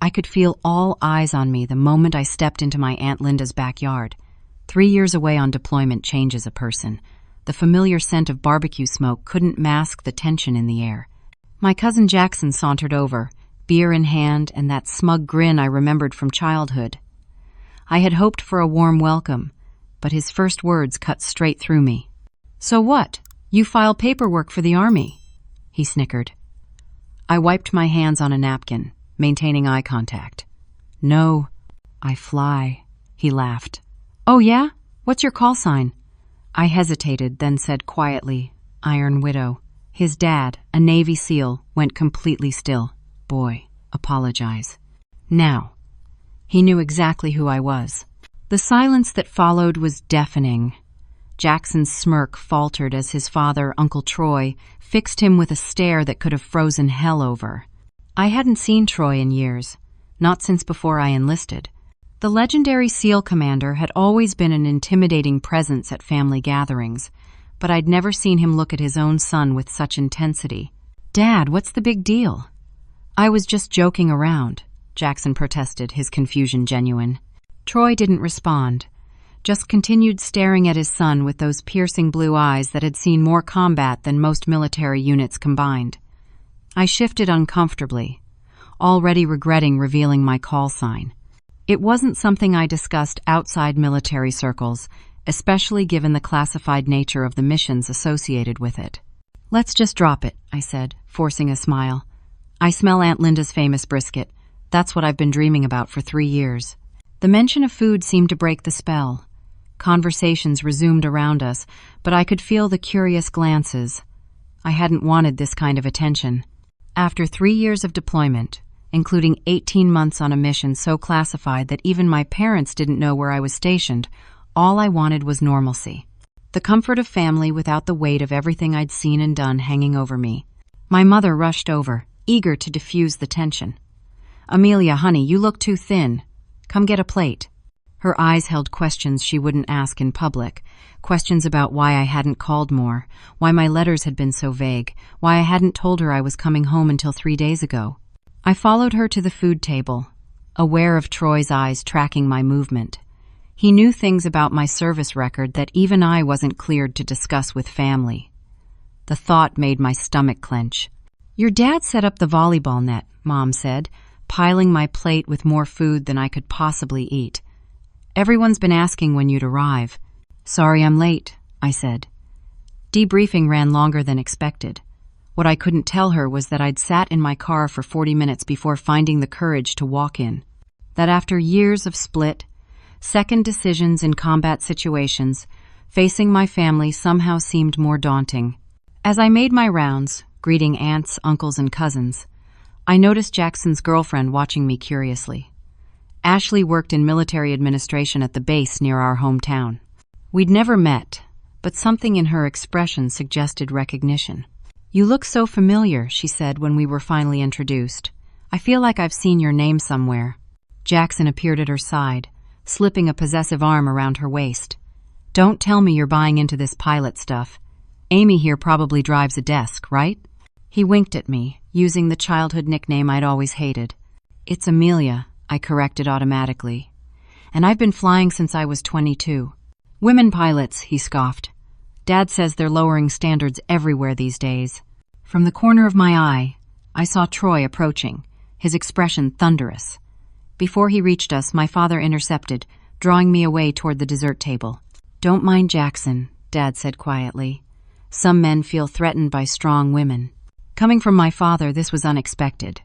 I could feel all eyes on me the moment I stepped into my Aunt Linda's backyard. 3 years away on deployment changes a person. The familiar scent of barbecue smoke couldn't mask the tension in the air. My cousin Jackson sauntered over, beer in hand and that smug grin I remembered from childhood. I had hoped for a warm welcome, but his first words cut straight through me. "So what? You file paperwork for the Army?" he snickered. I wiped my hands on a napkin, maintaining eye contact. "No, I fly," he laughed. "Oh yeah? What's your call sign?" I hesitated, then said quietly, "Iron Widow." His dad, a Navy SEAL, went completely still. "Boy, apologize." Now, he knew exactly who I was. The silence that followed was deafening. Jackson's smirk faltered as his father, Uncle Troy, fixed him with a stare that could have frozen hell over. I hadn't seen Troy in years, not since before I enlisted. The legendary SEAL commander had always been an intimidating presence at family gatherings, but I'd never seen him look at his own son with such intensity. "Dad, what's the big deal?" "I was just joking around," Jackson protested, his confusion genuine. Troy didn't respond, just continued staring at his son with those piercing blue eyes that had seen more combat than most military units combined. I shifted uncomfortably, already regretting revealing my call sign. It wasn't something I discussed outside military circles, especially given the classified nature of the missions associated with it. "Let's just drop it," I said, forcing a smile. "I smell Aunt Linda's famous brisket. That's what I've been dreaming about for 3 years." The mention of food seemed to break the spell. Conversations resumed around us, but I could feel the curious glances. I hadn't wanted this kind of attention. After 3 years of deployment, including 18 months on a mission so classified that even my parents didn't know where I was stationed, all I wanted was normalcy. The comfort of family without the weight of everything I'd seen and done hanging over me. My mother rushed over, eager to diffuse the tension. "Amelia, honey, you look too thin. Come get a plate." Her eyes held questions she wouldn't ask in public, questions about why I hadn't called more, why my letters had been so vague, why I hadn't told her I was coming home until 3 days ago. I followed her to the food table, aware of Troy's eyes tracking my movement. He knew things about my service record that even I wasn't cleared to discuss with family. The thought made my stomach clench. "Your dad set up the volleyball net," Mom said, piling my plate with more food than I could possibly eat. "Everyone's been asking when you'd arrive." "Sorry I'm late," I said. Debriefing ran longer than expected. What I couldn't tell her was that I'd sat in my car for 40 minutes before finding the courage to walk in. That after years of split, second decisions in combat situations, facing my family somehow seemed more daunting. As I made my rounds, greeting aunts, uncles, and cousins, I noticed Jackson's girlfriend watching me curiously. Ashley worked in military administration at the base near our hometown. We'd never met, but something in her expression suggested recognition. "You look so familiar," she said when we were finally introduced. "I feel like I've seen your name somewhere." Jackson appeared at her side, slipping a possessive arm around her waist. "Don't tell me you're buying into this pilot stuff. Amy here probably drives a desk, right?" He winked at me, using the childhood nickname I'd always hated. "It's Amelia," I corrected automatically. "And I've been flying since I was 22. "Women pilots," he scoffed. "Dad says they're lowering standards everywhere these days." From the corner of my eye, I saw Troy approaching, his expression thunderous. Before he reached us, my father intercepted, drawing me away toward the dessert table. "Don't mind Jackson," Dad said quietly. "Some men feel threatened by strong women." Coming from my father, this was unexpected.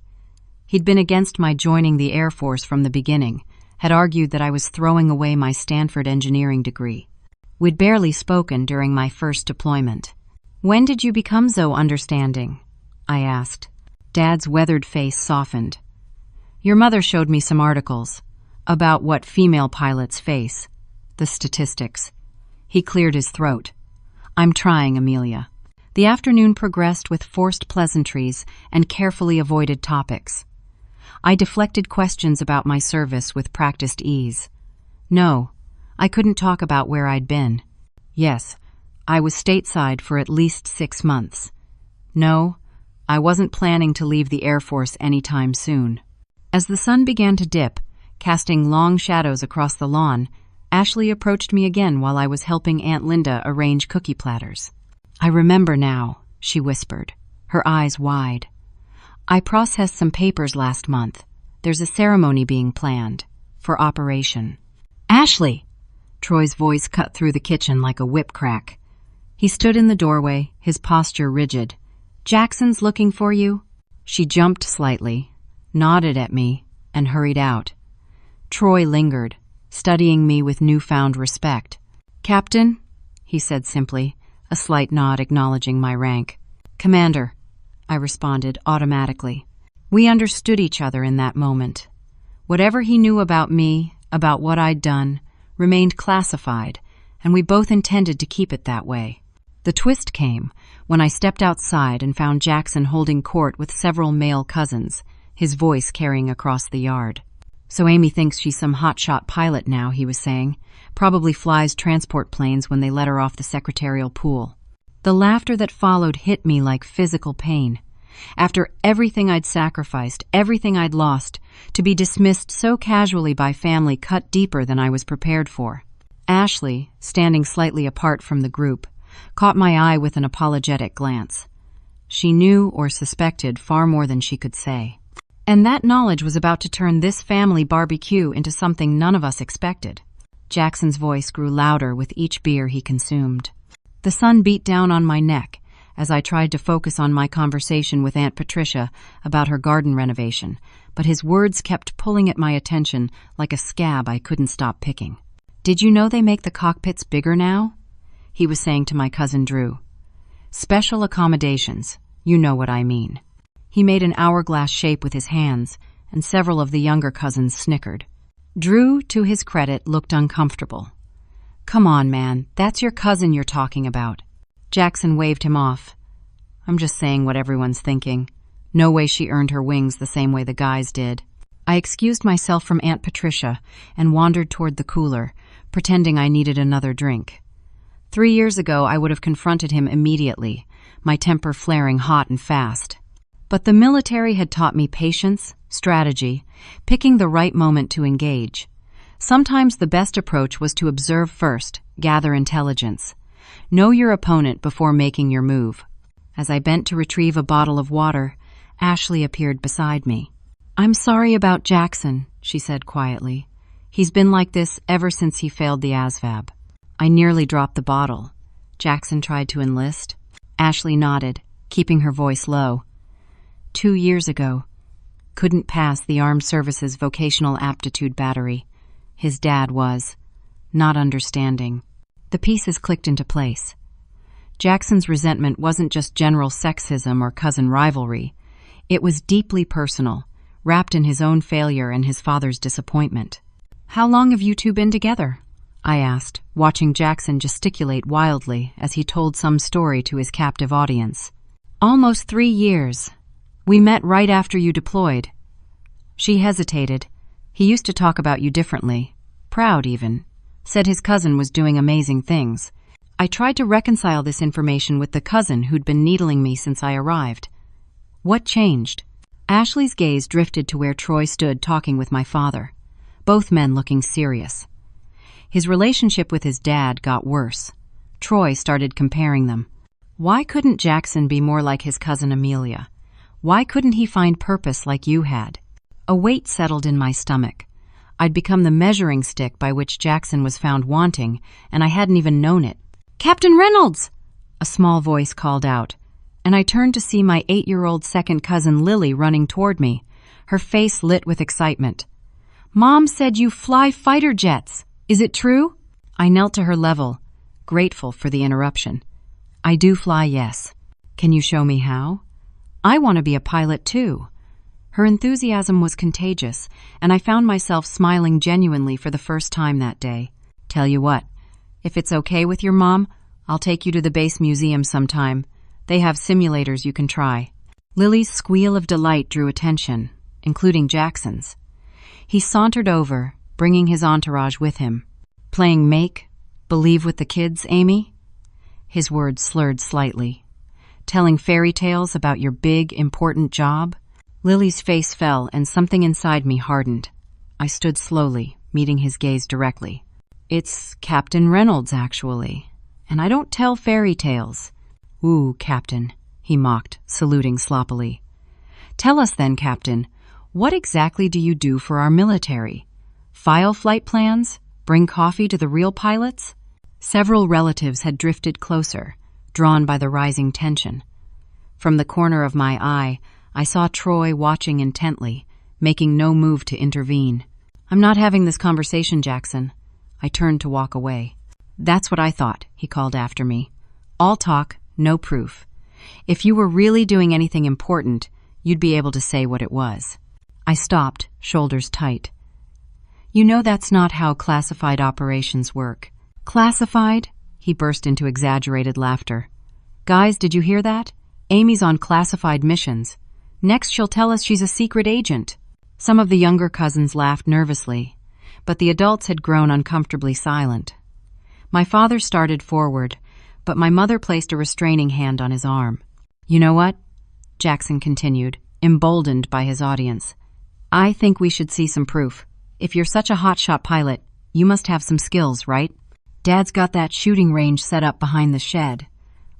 He'd been against my joining the Air Force from the beginning, had argued that I was throwing away my Stanford engineering degree. We'd barely spoken during my first deployment. "When did you become so understanding?" I asked. Dad's weathered face softened. "Your mother showed me some articles about what female pilots face, the statistics." He cleared his throat. "I'm trying, Amelia." The afternoon progressed with forced pleasantries and carefully avoided topics. I deflected questions about my service with practiced ease. No, I couldn't talk about where I'd been. Yes, I was stateside for at least 6 months. No, I wasn't planning to leave the Air Force anytime soon. As the sun began to dip, casting long shadows across the lawn, Ashley approached me again while I was helping Aunt Linda arrange cookie platters. "I remember now," she whispered, her eyes wide. "I processed some papers last month. There's a ceremony being planned for Operation." "Ashley!" Troy's voice cut through the kitchen like a whip crack. He stood in the doorway, his posture rigid. "Jackson's looking for you." She jumped slightly, nodded at me, and hurried out. Troy lingered, studying me with newfound respect. "Captain," he said simply, a slight nod acknowledging my rank. "Commander," I responded automatically. We understood each other in that moment. Whatever he knew about me, about what I'd done, remained classified, and we both intended to keep it that way. The twist came when I stepped outside and found Jackson holding court with several male cousins, his voice carrying across the yard. "So Amy thinks she's some hotshot pilot now," he was saying. "Probably flies transport planes when they let her off the secretarial pool." The laughter that followed hit me like physical pain. After everything I'd sacrificed, everything I'd lost, to be dismissed so casually by family cut deeper than I was prepared for. Ashley, standing slightly apart from the group, caught my eye with an apologetic glance. She knew or suspected far more than she could say. And that knowledge was about to turn this family barbecue into something none of us expected. Jackson's voice grew louder with each beer he consumed. The sun beat down on my neck as I tried to focus on my conversation with Aunt Patricia about her garden renovation, but his words kept pulling at my attention like a scab I couldn't stop picking. "Did you know they make the cockpits bigger now?" he was saying to my cousin Drew. "Special accommodations, you know what I mean." He made an hourglass shape with his hands, and several of the younger cousins snickered. Drew, to his credit, looked uncomfortable. "Come on, man, that's your cousin you're talking about." Jackson waved him off. "I'm just saying what everyone's thinking. No way she earned her wings the same way the guys did." I excused myself from Aunt Patricia and wandered toward the cooler, pretending I needed another drink. 3 years ago, I would have confronted him immediately, my temper flaring hot and fast. But the military had taught me patience, strategy, picking the right moment to engage. Sometimes the best approach was to observe first, gather intelligence. Know your opponent before making your move. As I bent to retrieve a bottle of water, Ashley appeared beside me. "I'm sorry about Jackson," she said quietly. "He's been like this ever since he failed the ASVAB." I nearly dropped the bottle. Jackson tried to enlist. Ashley nodded, keeping her voice low. 2 years ago. Couldn't pass the Armed Services Vocational Aptitude Battery. His dad was. Not understanding. The pieces clicked into place. Jackson's resentment wasn't just general sexism or cousin rivalry. It was deeply personal, wrapped in his own failure and his father's disappointment. "How long have you two been together?" I asked, watching Jackson gesticulate wildly as he told some story to his captive audience. "Almost 3 years. We met right after you deployed." She hesitated. "He used to talk about you differently. Proud, even. Said his cousin was doing amazing things." I tried to reconcile this information with the cousin who'd been needling me since I arrived. What changed? Ashley's gaze drifted to where Troy stood talking with my father, both men looking serious. His relationship with his dad got worse. Troy started comparing them. Why couldn't Jackson be more like his cousin Amelia? Why couldn't he find purpose like you had? A weight settled in my stomach. I'd become the measuring stick by which Jackson was found wanting, and I hadn't even known it. "Captain Reynolds!" a small voice called out, and I turned to see my 8-year-old second cousin Lily running toward me, her face lit with excitement. "Mom said you fly fighter jets. Is it true?" I knelt to her level, grateful for the interruption. "I do fly, yes. Can you show me how? I want to be a pilot too." Her enthusiasm was contagious, and I found myself smiling genuinely for the first time that day. "Tell you what, if it's okay with your mom, I'll take you to the base museum sometime. They have simulators you can try." Lily's squeal of delight drew attention, including Jackson's. He sauntered over, bringing his entourage with him. "Playing make, believe with the kids, Amy?" His words slurred slightly. "Telling fairy tales about your big, important job?" Lily's face fell and something inside me hardened. I stood slowly, meeting his gaze directly. It's Captain Reynolds, actually. And I don't tell fairy tales. Ooh, Captain, he mocked, saluting sloppily. Tell us then, Captain, what exactly do you do for our military? File flight plans? Bring coffee to the real pilots? Several relatives had drifted closer, drawn by the rising tension. From the corner of my eye, I saw Troy watching intently, making no move to intervene. I'm not having this conversation, Jackson. I turned to walk away. That's what I thought, he called after me. All talk, no proof. If you were really doing anything important, you'd be able to say what it was. I stopped, shoulders tight. You know that's not how classified operations work. Classified? He burst into exaggerated laughter. Guys, did you hear that? Amy's on classified missions. Next she'll tell us she's a secret agent. Some of the younger cousins laughed nervously, but the adults had grown uncomfortably silent. My father started forward, but my mother placed a restraining hand on his arm. You know what? Jackson continued, emboldened by his audience. I think we should see some proof. If you're such a hotshot pilot, you must have some skills, right? Dad's got that shooting range set up behind the shed.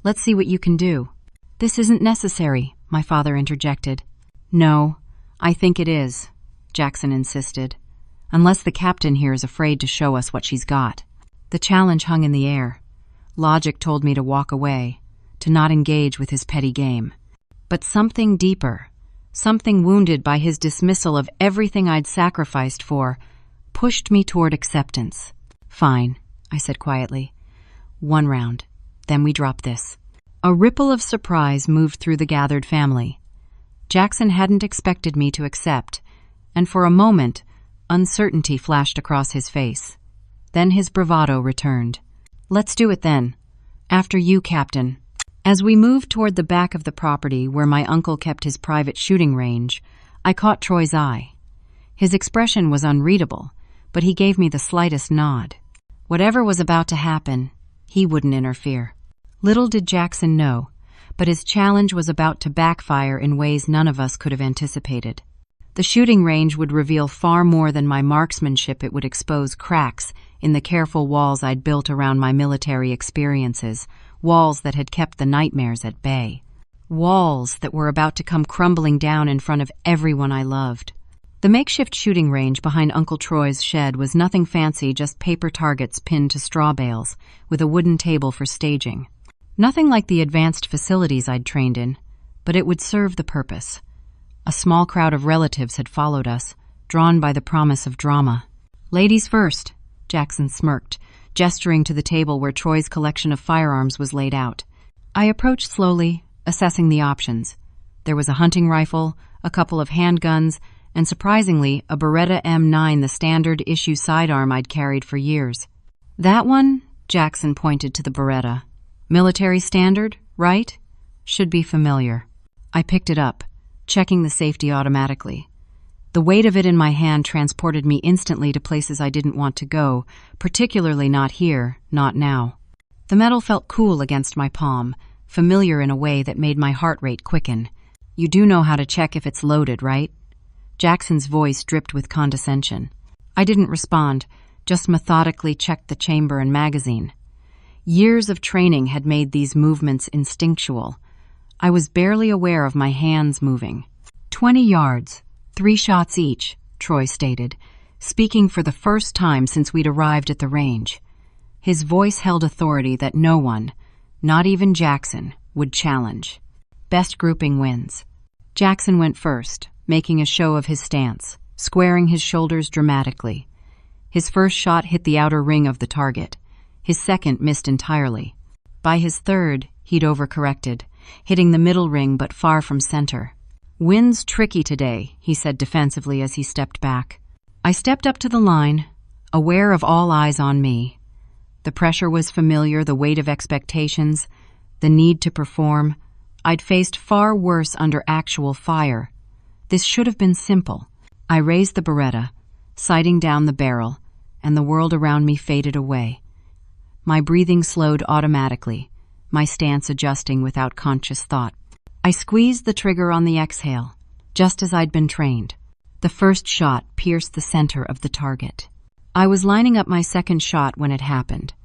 Let's see what you can do. This isn't necessary, my father interjected. No, I think it is, Jackson insisted. Unless the captain here is afraid to show us what she's got. The challenge hung in the air. Logic told me to walk away, to not engage with his petty game. But something deeper, something wounded by his dismissal of everything I'd sacrificed for, pushed me toward acceptance. Fine, I said quietly. One round, then we drop this. A ripple of surprise moved through the gathered family. Jackson hadn't expected me to accept, and for a moment, uncertainty flashed across his face. Then his bravado returned. Let's do it then. After you, Captain. As we moved toward the back of the property where my uncle kept his private shooting range, I caught Troy's eye. His expression was unreadable, but he gave me the slightest nod. Whatever was about to happen, he wouldn't interfere. Little did Jackson know, but his challenge was about to backfire in ways none of us could have anticipated. The shooting range would reveal far more than my marksmanship. It would expose cracks in the careful walls I'd built around my military experiences, walls that had kept the nightmares at bay. Walls that were about to come crumbling down in front of everyone I loved. The makeshift shooting range behind Uncle Troy's shed was nothing fancy, just paper targets pinned to straw bales, with a wooden table for staging. Nothing like the advanced facilities I'd trained in, but it would serve the purpose. A small crowd of relatives had followed us, drawn by the promise of drama. Ladies first, Jackson smirked, gesturing to the table where Troy's collection of firearms was laid out. I approached slowly, assessing the options. There was a hunting rifle, a couple of handguns, and surprisingly, a Beretta M9, the standard issue sidearm I'd carried for years. That one? Jackson pointed to the Beretta. Military standard, right? Should be familiar. I picked it up, checking the safety automatically. The weight of it in my hand transported me instantly to places I didn't want to go, particularly not here, not now. The metal felt cool against my palm, familiar in a way that made my heart rate quicken. You do know how to check if it's loaded, right? Jackson's voice dripped with condescension. I didn't respond, just methodically checked the chamber and magazine. Years of training had made these movements instinctual. I was barely aware of my hands moving. 20 yards, 3 shots each, Troy stated, speaking for the first time since we'd arrived at the range. His voice held authority that no one, not even Jackson, would challenge. Best grouping wins. Jackson went first, making a show of his stance, squaring his shoulders dramatically. His first shot hit the outer ring of the target. His second missed entirely. By his third, he'd overcorrected, hitting the middle ring but far from center. Wind's tricky today, he said defensively as he stepped back. I stepped up to the line, aware of all eyes on me. The pressure was familiar, the weight of expectations, the need to perform. I'd faced far worse under actual fire. This should have been simple. I raised the Beretta, sighting down the barrel, and the world around me faded away. My breathing slowed automatically, my stance adjusting without conscious thought. I squeezed the trigger on the exhale, just as I'd been trained. The first shot pierced the center of the target. I was lining up my second shot when it happened.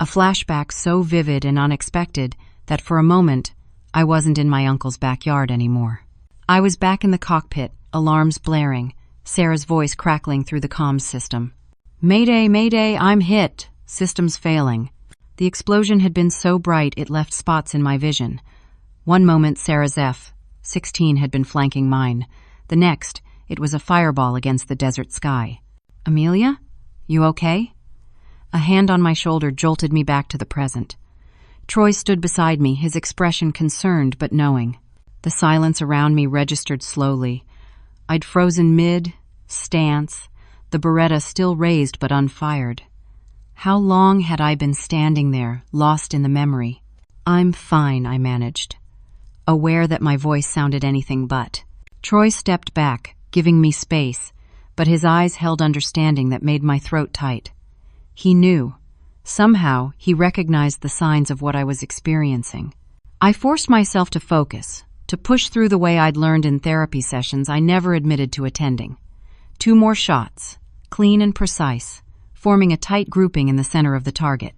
A flashback so vivid and unexpected that for a moment, I wasn't in my uncle's backyard anymore. I was back in the cockpit, alarms blaring, Sarah's voice crackling through the comms system. "Mayday, mayday, I'm hit. Systems failing." The explosion had been so bright it left spots in my vision. One moment, Sarah's F-16 had been flanking mine. The next, it was a fireball against the desert sky. "Amelia? You okay?" A hand on my shoulder jolted me back to the present. Troy stood beside me, his expression concerned but knowing. The silence around me registered slowly. I'd frozen mid-stance, the Beretta still raised but unfired. How long had I been standing there, lost in the memory? "I'm fine," I managed, aware that my voice sounded anything but. Troy stepped back, giving me space, but his eyes held understanding that made my throat tight. He knew. Somehow, he recognized the signs of what I was experiencing. I forced myself to focus, to push through the way I'd learned in therapy sessions I never admitted to attending. 2 more shots, clean and precise, forming a tight grouping in the center of the target.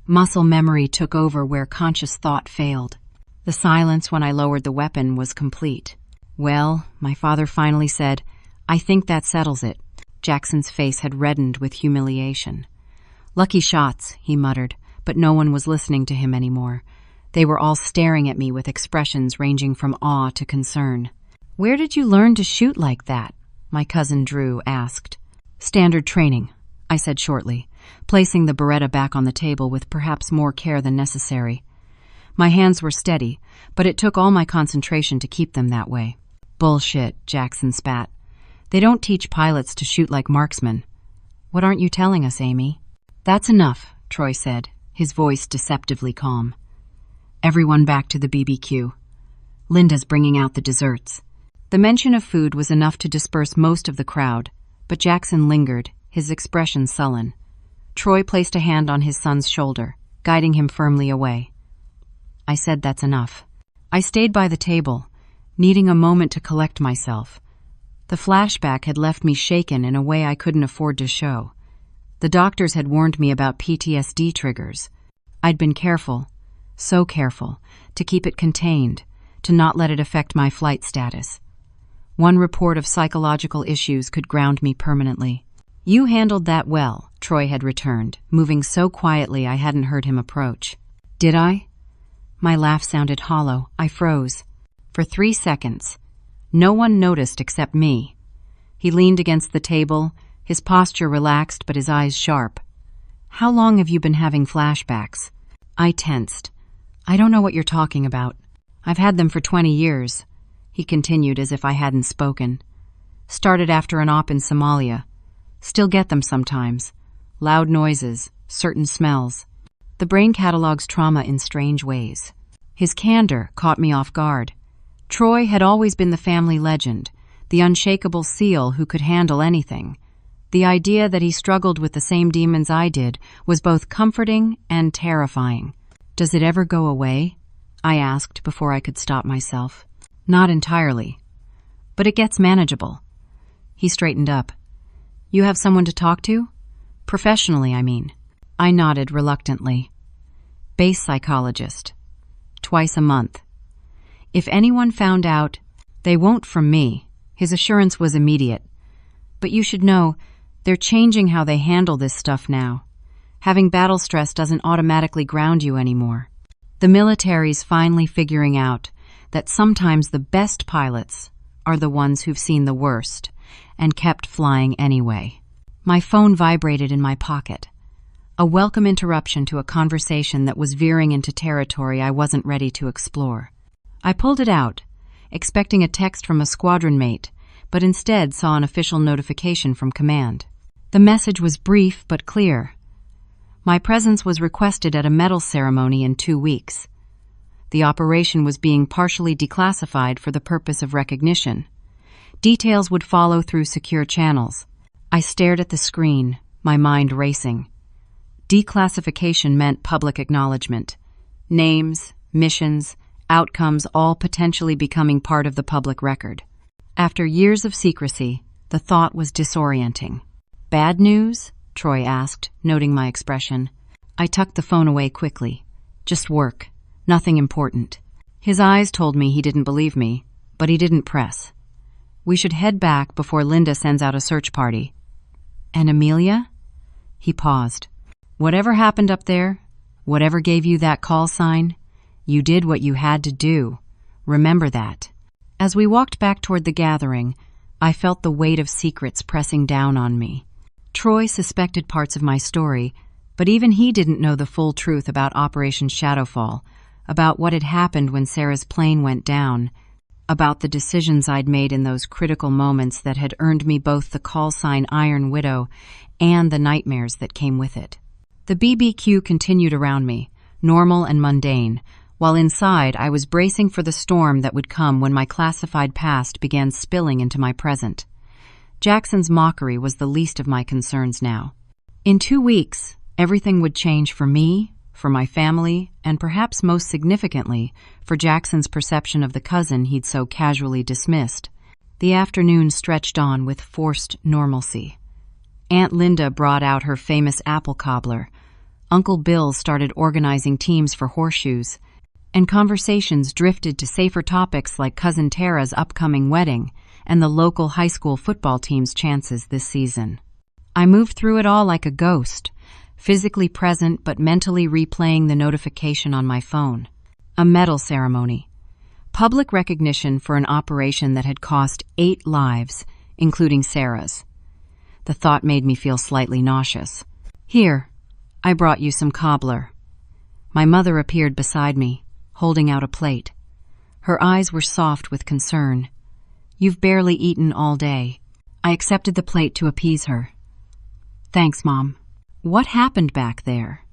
Muscle memory took over where conscious thought failed. The silence when I lowered the weapon was complete. "Well," my father finally said, "I think that settles it." Jackson's face had reddened with humiliation. "Lucky shots," he muttered, but no one was listening to him anymore. They were all staring at me with expressions ranging from awe to concern. "Where did you learn to shoot like that?" my cousin Drew asked. "Standard training," I said shortly, placing the Beretta back on the table with perhaps more care than necessary. My hands were steady, but it took all my concentration to keep them that way. "Bullshit," Jackson spat. "They don't teach pilots to shoot like marksmen." "What aren't you telling us, Amy?" "That's enough," Troy said, his voice deceptively calm. "Everyone back to the BBQ. Linda's bringing out the desserts." The mention of food was enough to disperse most of the crowd, but Jackson lingered, his expression sullen. Troy placed a hand on his son's shoulder, guiding him firmly away. I said that's enough. I stayed by the table, needing a moment to collect myself. The flashback had left me shaken in a way I couldn't afford to show. The doctors had warned me about PTSD triggers. I'd been careful, so careful, to keep it contained, to not let it affect my flight status. One report of psychological issues could ground me permanently. "You handled that well," Troy had returned, moving so quietly I hadn't heard him approach. "Did I?" My laugh sounded hollow. I froze. For 3 seconds. No one noticed except me. He leaned against the table, his posture relaxed but his eyes sharp. "How long have you been having flashbacks?" I tensed. "I don't know what you're talking about. I've had them for 20 years, he continued as if I hadn't spoken. "Started after an op in Somalia. Still get them sometimes. Loud noises, certain smells. The brain catalogs trauma in strange ways." His candor caught me off guard. Troy had always been the family legend, the unshakable seal who could handle anything. The idea that he struggled with the same demons I did was both comforting and terrifying. "Does it ever go away?" I asked before I could stop myself. "Not entirely. But it gets manageable." He straightened up. "You have someone to talk to? Professionally, I mean." I nodded reluctantly. "Base psychologist. Twice a month. If anyone found out, they won't from me." His assurance was immediate. "But you should know, they're changing how they handle this stuff now. Having battle stress doesn't automatically ground you anymore. The military's finally figuring out that sometimes the best pilots are the ones who've seen the worst and kept flying anyway." My phone vibrated in my pocket. A welcome interruption to a conversation that was veering into territory I wasn't ready to explore. I pulled it out, expecting a text from a squadron mate, but instead saw an official notification from command. The message was brief but clear. My presence was requested at a medal ceremony in 2 weeks. The operation was being partially declassified for the purpose of recognition. Details would follow through secure channels. I stared at the screen, my mind racing. Declassification meant public acknowledgement. Names, missions, outcomes all potentially becoming part of the public record. After years of secrecy, the thought was disorienting. "Bad news?" Troy asked, noting my expression. I tucked the phone away quickly. "Just work. Nothing important." His eyes told me he didn't believe me, but he didn't press. "We should head back before Linda sends out a search party." "And Amelia?" He paused. "Whatever happened up there, whatever gave you that call sign, you did what you had to do. Remember that." As we walked back toward the gathering, I felt the weight of secrets pressing down on me. Troy suspected parts of my story, but even he didn't know the full truth about Operation Shadowfall, about what had happened when Sarah's plane went down, about the decisions I'd made in those critical moments that had earned me both the call sign Iron Widow and the nightmares that came with it. The BBQ continued around me, normal and mundane, while inside I was bracing for the storm that would come when my classified past began spilling into my present. Jackson's mockery was the least of my concerns now. In 2 weeks, everything would change for me, for my family, and perhaps most significantly, for Jackson's perception of the cousin he'd so casually dismissed. The afternoon stretched on with forced normalcy. Aunt Linda brought out her famous apple cobbler. Uncle Bill started organizing teams for horseshoes, and conversations drifted to safer topics like Cousin Tara's upcoming wedding and the local high school football team's chances this season. I moved through it all like a ghost, physically present but mentally replaying the notification on my phone. A medal ceremony. Public recognition for an operation that had cost 8 lives, including Sarah's. The thought made me feel slightly nauseous. "Here, I brought you some cobbler." My mother appeared beside me, holding out a plate. Her eyes were soft with concern. "You've barely eaten all day." I accepted the plate to appease her. "Thanks, Mom." What happened back there?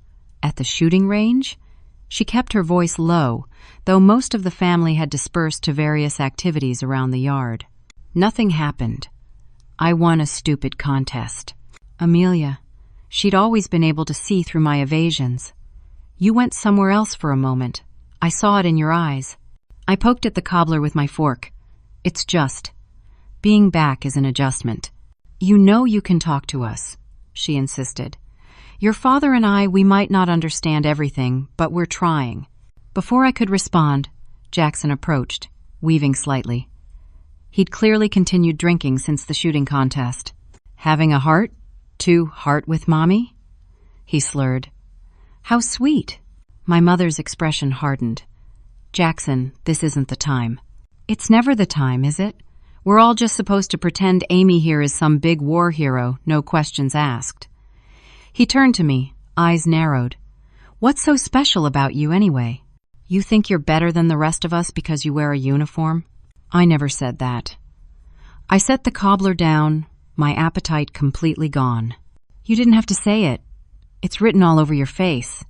At the shooting range? She kept her voice low, though most of the family had dispersed to various activities around the yard. Nothing happened. I won a stupid contest. Amelia. She'd always been able to see through my evasions. "You went somewhere else for a moment. I saw it in your eyes." I poked at the cobbler with my fork. "It's just. Being back is an adjustment." "You know you can talk to us," she insisted. "Your father and I, we might not understand everything, but we're trying." Before I could respond, Jackson approached, weaving slightly. He'd clearly continued drinking since the shooting contest. "Having a heart? To heart with Mommy?" He slurred. "How sweet." My mother's expression hardened. "Jackson, this isn't the time." "It's never the time, is it? We're all just supposed to pretend Amy here is some big war hero, no questions asked." He turned to me, eyes narrowed. "What's so special about you anyway? You think you're better than the rest of us because you wear a uniform?" I never said that. I set the cobbler down, my appetite completely gone. "You didn't have to say it. It's written all over your face."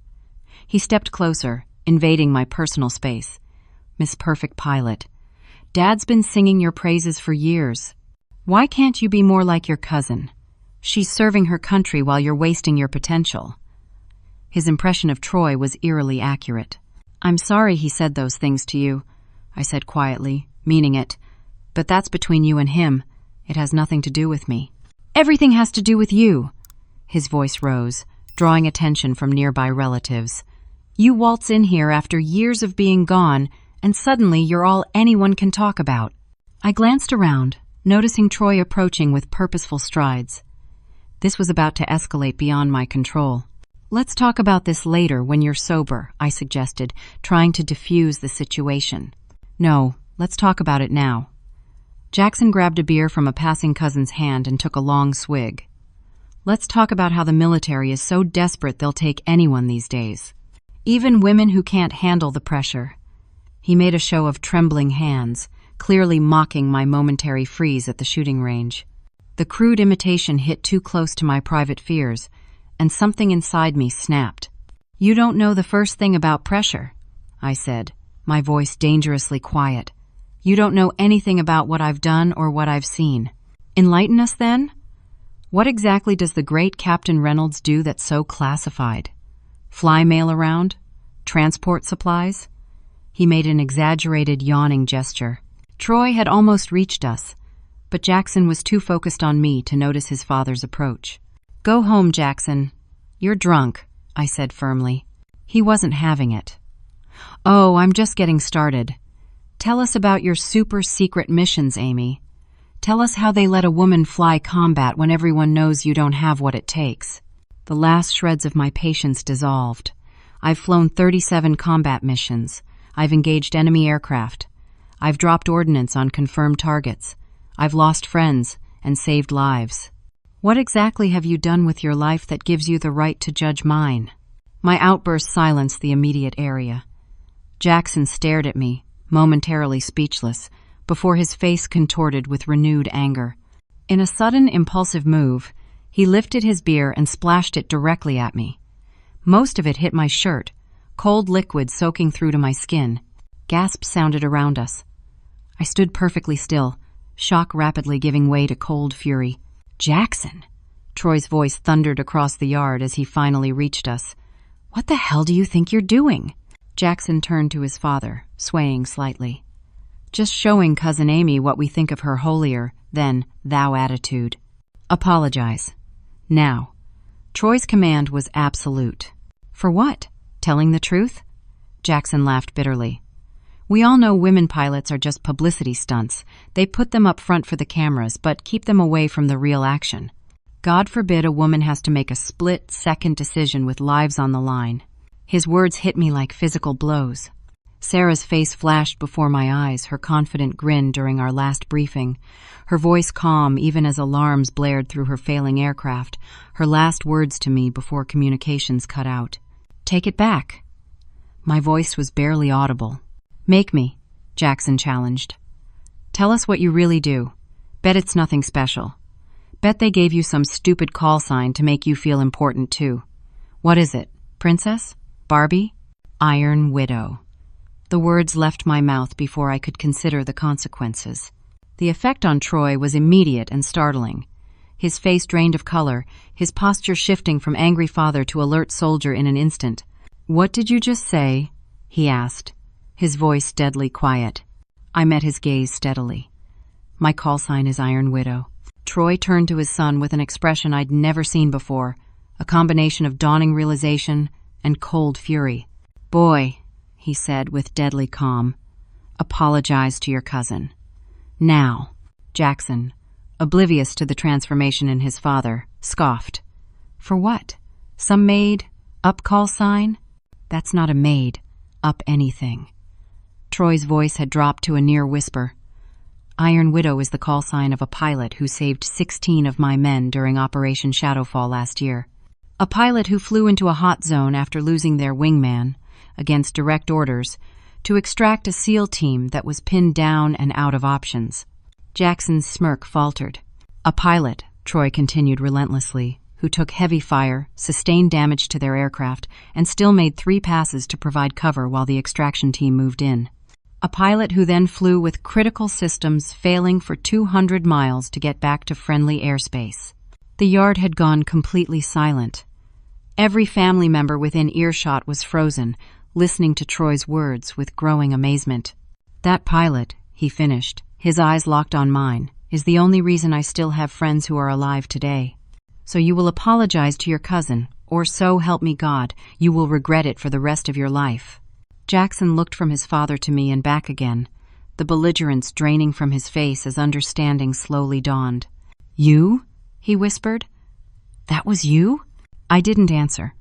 He stepped closer, invading my personal space. "Miss Perfect Pilot, Dad's been singing your praises for years. Why can't you be more like your cousin? She's serving her country while you're wasting your potential." His impression of Troy was eerily accurate. "I'm sorry he said those things to you," I said quietly, meaning it. "But that's between you and him. It has nothing to do with me." "Everything has to do with you." His voice rose, drawing attention from nearby relatives. "You waltz in here after years of being gone, and suddenly you're all anyone can talk about." I glanced around, noticing Troy approaching with purposeful strides. This was about to escalate beyond my control. "Let's talk about this later when you're sober," I suggested, trying to diffuse the situation. "No, let's talk about it now." Jackson grabbed a beer from a passing cousin's hand and took a long swig. "Let's talk about how the military is so desperate they'll take anyone these days. Even women who can't handle the pressure." He made a show of trembling hands, clearly mocking my momentary freeze at the shooting range. The crude imitation hit too close to my private fears, and something inside me snapped. "You don't know the first thing about pressure," I said, my voice dangerously quiet. "You don't know anything about what I've done or what I've seen. Enlighten us then? What exactly does the great Captain Reynolds do that's so classified? Fly mail around? Transport supplies?" He made an exaggerated yawning gesture. Troy had almost reached us, but Jackson was too focused on me to notice his father's approach. "Go home, Jackson. You're drunk," I said firmly. He wasn't having it. "Oh, I'm just getting started. Tell us about your super-secret missions, Amy. Tell us how they let a woman fly combat when everyone knows you don't have what it takes." The last shreds of my patience dissolved. I've flown 37 combat missions. I've engaged enemy aircraft. I've dropped ordnance on confirmed targets. I've lost friends and saved lives. What exactly have you done with your life that gives you the right to judge mine? My outburst silenced the immediate area. Jackson stared at me, momentarily speechless, before his face contorted with renewed anger. In a sudden, impulsive move, he lifted his beer and splashed it directly at me. Most of it hit my shirt, cold liquid soaking through to my skin. Gasps sounded around us. I stood perfectly still, shock rapidly giving way to cold fury. "Jackson!" Troy's voice thundered across the yard as he finally reached us. "What the hell do you think you're doing?" Jackson turned to his father, swaying slightly. "Just showing Cousin Amy what we think of her holier-than-thou attitude. Apologize. Now." Troy's command was absolute. "For what? Telling the truth?" Jackson laughed bitterly. "We all know women pilots are just publicity stunts. They put them up front for the cameras, but keep them away from the real action. God forbid a woman has to make a split-second decision with lives on the line." His words hit me like physical blows. Sarah's face flashed before my eyes, her confident grin during our last briefing, her voice calm even as alarms blared through her failing aircraft, her last words to me before communications cut out. "Take it back." My voice was barely audible. "Make me," Jackson challenged. "Tell us what you really do. Bet it's nothing special. Bet they gave you some stupid call sign to make you feel important too. What is it? Princess? Barbie? Iron Widow." The words left my mouth before I could consider the consequences. The effect on Troy was immediate and startling. His face drained of color, his posture shifting from angry father to alert soldier in an instant. "What did you just say?" he asked, his voice deadly quiet. I met his gaze steadily. "My call sign is Iron Widow." Troy turned to his son with an expression I'd never seen before, a combination of dawning realization and cold fury. "Boy," he said with deadly calm, "apologize to your cousin. Now." Jackson, oblivious to the transformation in his father, scoffed. "For what? Some made-up call sign? That's not a made-up anything." Troy's voice had dropped to a near whisper. "Iron Widow is the call sign of a pilot who saved 16 of my men during Operation Shadowfall last year. A pilot who flew into a hot zone after losing their wingman, against direct orders, to extract a SEAL team that was pinned down and out of options." Jackson's smirk faltered. "A pilot," Troy continued relentlessly, "who took heavy fire, sustained damage to their aircraft, and still made 3 passes to provide cover while the extraction team moved in. A pilot who then flew with critical systems failing for 200 miles to get back to friendly airspace." The yard had gone completely silent. Every family member within earshot was frozen, listening to Troy's words with growing amazement. "That pilot," he finished, his eyes locked on mine, "is the only reason I still have friends who are alive today. So you will apologize to your cousin, or so help me God, you will regret it for the rest of your life." Jackson looked from his father to me and back again, the belligerence draining from his face as understanding slowly dawned. "You?" he whispered. "That was you?" I didn't answer.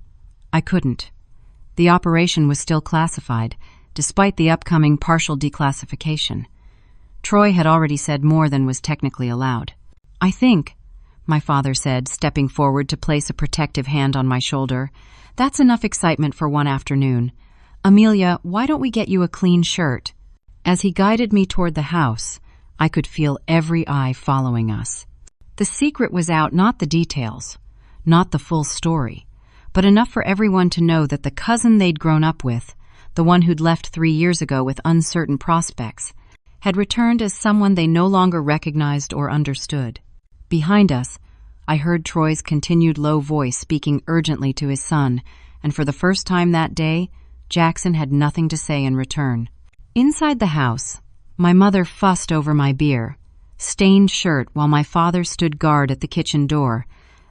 I couldn't. The operation was still classified, despite the upcoming partial declassification. Troy had already said more than was technically allowed. "I think," my father said, stepping forward to place a protective hand on my shoulder, "that's enough excitement for one afternoon. Amelia, why don't we get you a clean shirt?" As he guided me toward the house, I could feel every eye following us. The secret was out, not the details, not the full story, but enough for everyone to know that the cousin they'd grown up with, the one who'd left 3 years ago with uncertain prospects, had returned as someone they no longer recognized or understood. Behind us, I heard Troy's continued low voice speaking urgently to his son, and for the first time that day, Jackson had nothing to say in return. Inside the house, my mother fussed over my beer, stained shirt while my father stood guard at the kitchen door,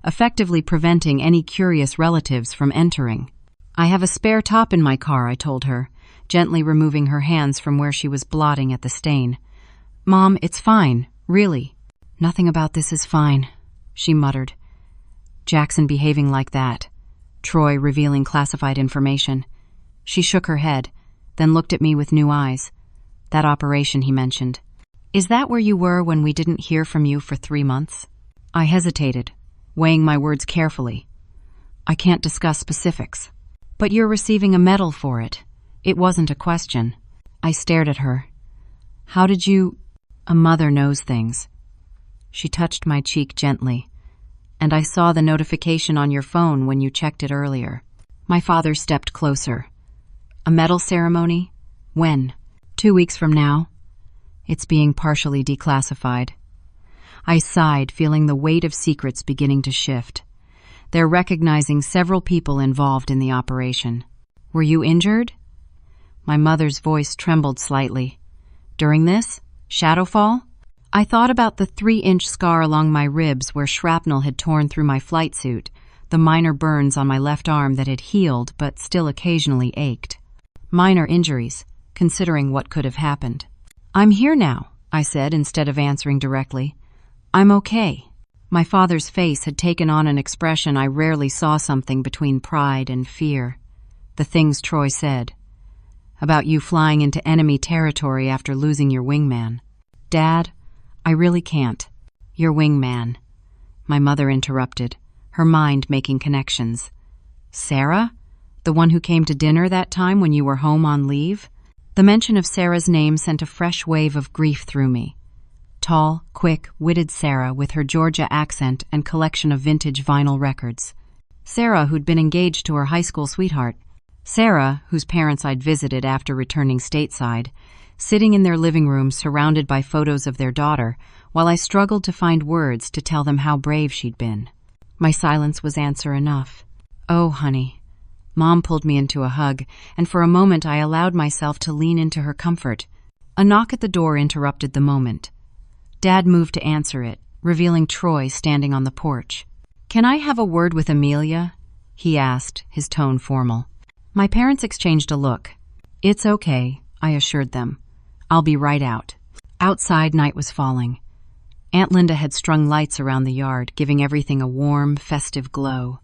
effectively preventing any curious relatives from entering. "I have a spare top in my car," I told her, gently removing her hands from where she was blotting at the stain. "Mom, it's fine, really." "Nothing about this is fine," she muttered. Jackson behaving like that. Troy revealing classified information. She shook her head, then looked at me with new eyes. "That operation he mentioned. Is that where you were when we didn't hear from you for 3 months?" I hesitated, weighing my words carefully. "I can't discuss specifics. But you're receiving a medal for it. It wasn't a question." I stared at her. "How did you—" "A mother knows things." She touched my cheek gently. "And I saw the notification on your phone when you checked it earlier." My father stepped closer. "A medal ceremony? When?" 2 weeks from now. It's being partially declassified." I sighed, feeling the weight of secrets beginning to shift. They're recognizing several people involved in the operation. "Were you injured?" My mother's voice trembled slightly. "During this? Shadowfall?" I thought about the 3-inch scar along my ribs where shrapnel had torn through my flight suit, the minor burns on my left arm that had healed but still occasionally ached. Minor injuries, considering what could have happened. "I'm here now," I said instead of answering directly. "I'm okay." My father's face had taken on an expression I rarely saw, something between pride and fear. The things Troy said. About you flying into enemy territory after losing your wingman. "Dad, I really can't." "Your wingman," my mother interrupted, her mind making connections. "Sarah? The one who came to dinner that time when you were home on leave?" The mention of Sarah's name sent a fresh wave of grief through me. Tall, quick, witted Sarah with her Georgia accent and collection of vintage vinyl records. Sarah, who'd been engaged to her high school sweetheart. Sarah, whose parents I'd visited after returning stateside, sitting in their living room surrounded by photos of their daughter, while I struggled to find words to tell them how brave she'd been. My silence was answer enough. "Oh, honey." Mom pulled me into a hug, and for a moment I allowed myself to lean into her comfort. A knock at the door interrupted the moment. Dad moved to answer it, revealing Troy standing on the porch. "Can I have a word with Amelia?" he asked, his tone formal. My parents exchanged a look. "It's okay," I assured them. "I'll be right out." Outside, night was falling. Aunt Linda had strung lights around the yard, giving everything a warm, festive glow.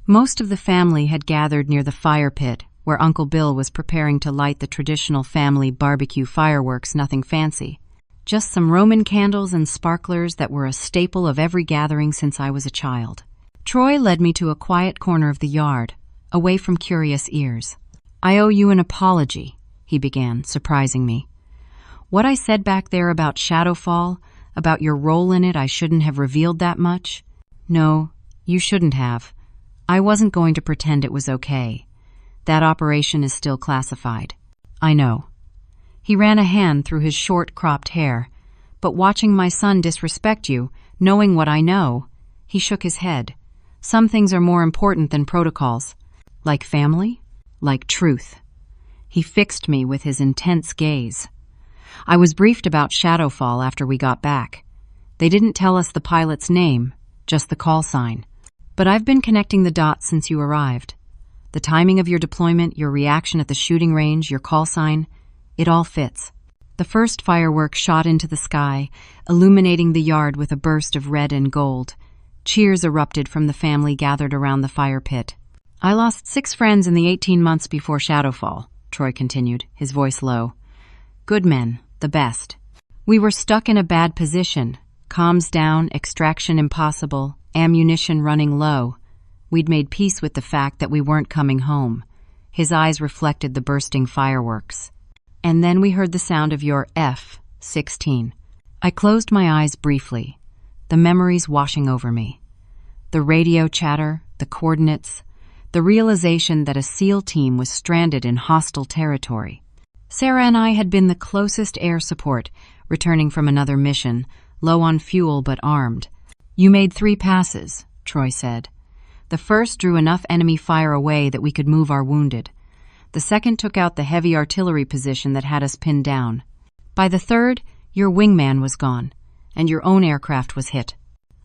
Most of the family had gathered near the fire pit, where Uncle Bill was preparing to light the traditional family barbecue fireworks, nothing fancy. Just some Roman candles and sparklers that were a staple of every gathering since I was a child. Troy led me to a quiet corner of the yard, away from curious ears. "I owe you an apology," he began, surprising me. "What I said back there about Shadowfall, about your role in it, I shouldn't have revealed that much." "No, you shouldn't have. I wasn't going to pretend it was okay. That operation is still classified." "I know." He ran a hand through his short, cropped hair. "But watching my son disrespect you, knowing what I know," he shook his head. "Some things are more important than protocols." "Like family? Like truth?" He fixed me with his intense gaze. "I was briefed about Shadowfall after we got back. They didn't tell us the pilot's name, just the call sign. But I've been connecting the dots since you arrived. The timing of your deployment, your reaction at the shooting range, your call sign, it all fits." The first firework shot into the sky, illuminating the yard with a burst of red and gold. Cheers erupted from the family gathered around the fire pit. "I lost 6 friends in the 18 months before Shadowfall," Troy continued, his voice low. "Good men, the best. We were stuck in a bad position. Comms down, extraction impossible, ammunition running low. We'd made peace with the fact that we weren't coming home." His eyes reflected the bursting fireworks. "And then we heard the sound of your F-16. I closed my eyes briefly, the memories washing over me. The radio chatter, the coordinates, the realization that a SEAL team was stranded in hostile territory. Sarah and I had been the closest air support, returning from another mission, low on fuel but armed. "You made 3 passes," Troy said. "The first drew enough enemy fire away that we could move our wounded. The second took out the heavy artillery position that had us pinned down. By the third, your wingman was gone, and your own aircraft was hit.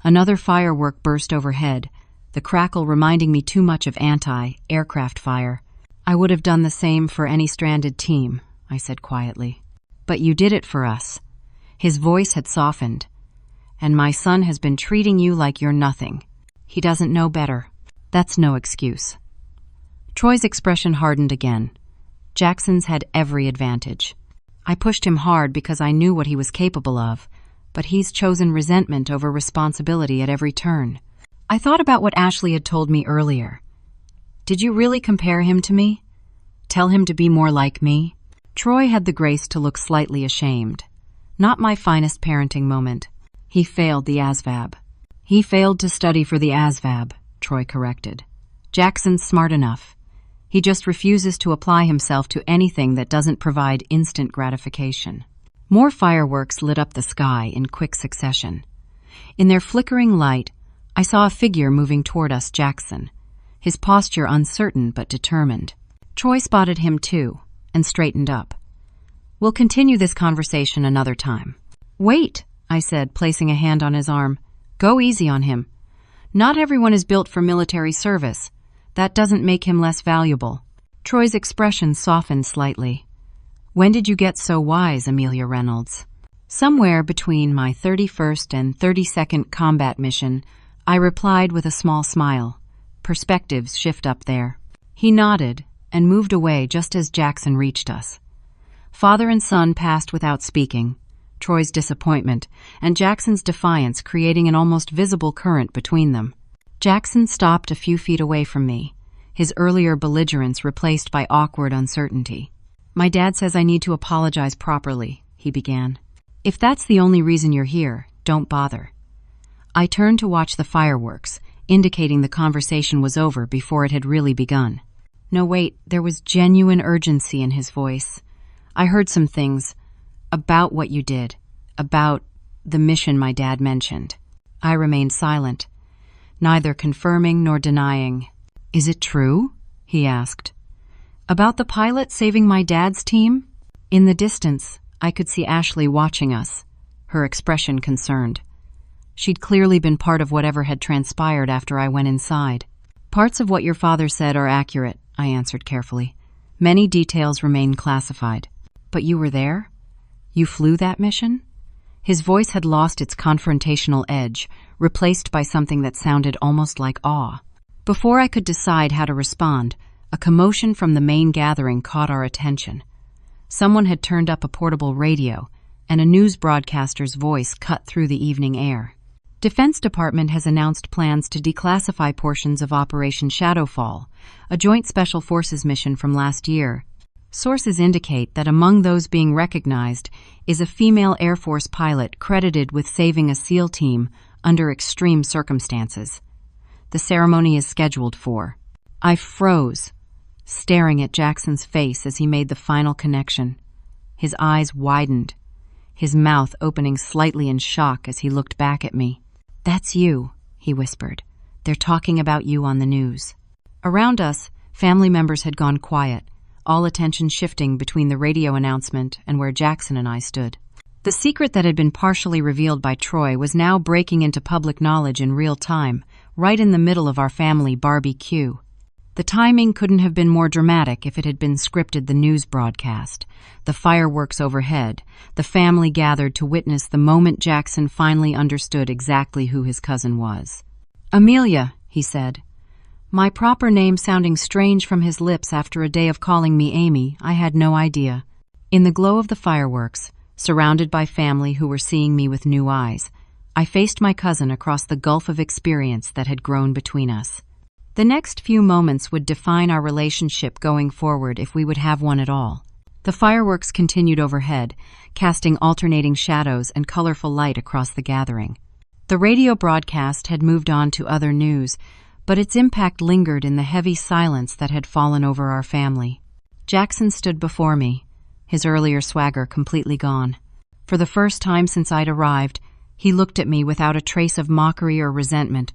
Another firework burst overhead, the crackle reminding me too much of anti-aircraft fire. I would have done the same for any stranded team, I said quietly. But you did it for us. His voice had softened. And my son has been treating you like you're nothing. He doesn't know better. That's no excuse. Troy's expression hardened again. Jackson's had every advantage. I pushed him hard because I knew what he was capable of, but he's chosen resentment over responsibility at every turn. I thought about what Ashley had told me earlier. Did you really compare him to me? Tell him to be more like me? Troy had the grace to look slightly ashamed. Not my finest parenting moment. He failed the ASVAB. He failed to study for the ASVAB, Troy corrected. Jackson's smart enough. He just refuses to apply himself to anything that doesn't provide instant gratification. More fireworks lit up the sky in quick succession. In their flickering light, I saw a figure moving toward us, Jackson, his posture uncertain but determined. Troy spotted him too, and straightened up. We'll continue this conversation another time. Wait, I said, placing a hand on his arm. Go easy on him. Not everyone is built for military service. That doesn't make him less valuable. Troy's expression softened slightly. When did you get so wise, Amelia Reynolds? Somewhere between my 31st and 32nd combat mission, I replied with a small smile. Perspectives shift up there. He nodded and moved away just as Jackson reached us. Father and son passed without speaking, Troy's disappointment and Jackson's defiance creating an almost visible current between them. Jackson stopped a few feet away from me, his earlier belligerence replaced by awkward uncertainty. My dad says I need to apologize properly, he began. If that's the only reason you're here, don't bother. I turned to watch the fireworks, indicating the conversation was over before it had really begun. No, wait, there was genuine urgency in his voice. I heard some things about what you did, about the mission my dad mentioned. I remained silent, neither confirming nor denying. Is it true? He asked. About the pilot saving my dad's team? In the distance, I could see Ashley watching us, her expression concerned. She'd clearly been part of whatever had transpired after I went inside. Parts of what your father said are accurate, I answered carefully. Many details remain classified. But you were there? You flew that mission? His voice had lost its confrontational edge, replaced by something that sounded almost like awe. Before I could decide how to respond, a commotion from the main gathering caught our attention. Someone had turned up a portable radio, and a news broadcaster's voice cut through the evening air. Defense Department has announced plans to declassify portions of Operation Shadowfall, a joint special forces mission from last year. Sources indicate that among those being recognized is a female Air Force pilot credited with saving a SEAL team under extreme circumstances. The ceremony is scheduled for. I froze, staring at Jackson's face as he made the final connection. His eyes widened, his mouth opening slightly in shock as he looked back at me. That's you, he whispered. They're talking about you on the news. Around us, family members had gone quiet, all attention shifting between the radio announcement and where Jackson and I stood. The secret that had been partially revealed by Troy was now breaking into public knowledge in real time, right in the middle of our family BBQ. The timing couldn't have been more dramatic if it had been scripted. The news broadcast, the fireworks overhead, the family gathered to witness the moment Jackson finally understood exactly who his cousin was. Amelia, he said. My proper name sounding strange from his lips after a day of calling me Amy, I had no idea. In the glow of the fireworks, surrounded by family who were seeing me with new eyes, I faced my cousin across the gulf of experience that had grown between us. The next few moments would define our relationship going forward if we would have one at all. The fireworks continued overhead, casting alternating shadows and colorful light across the gathering. The radio broadcast had moved on to other news, but its impact lingered in the heavy silence that had fallen over our family. Jackson stood before me, his earlier swagger completely gone. For the first time since I'd arrived, he looked at me without a trace of mockery or resentment,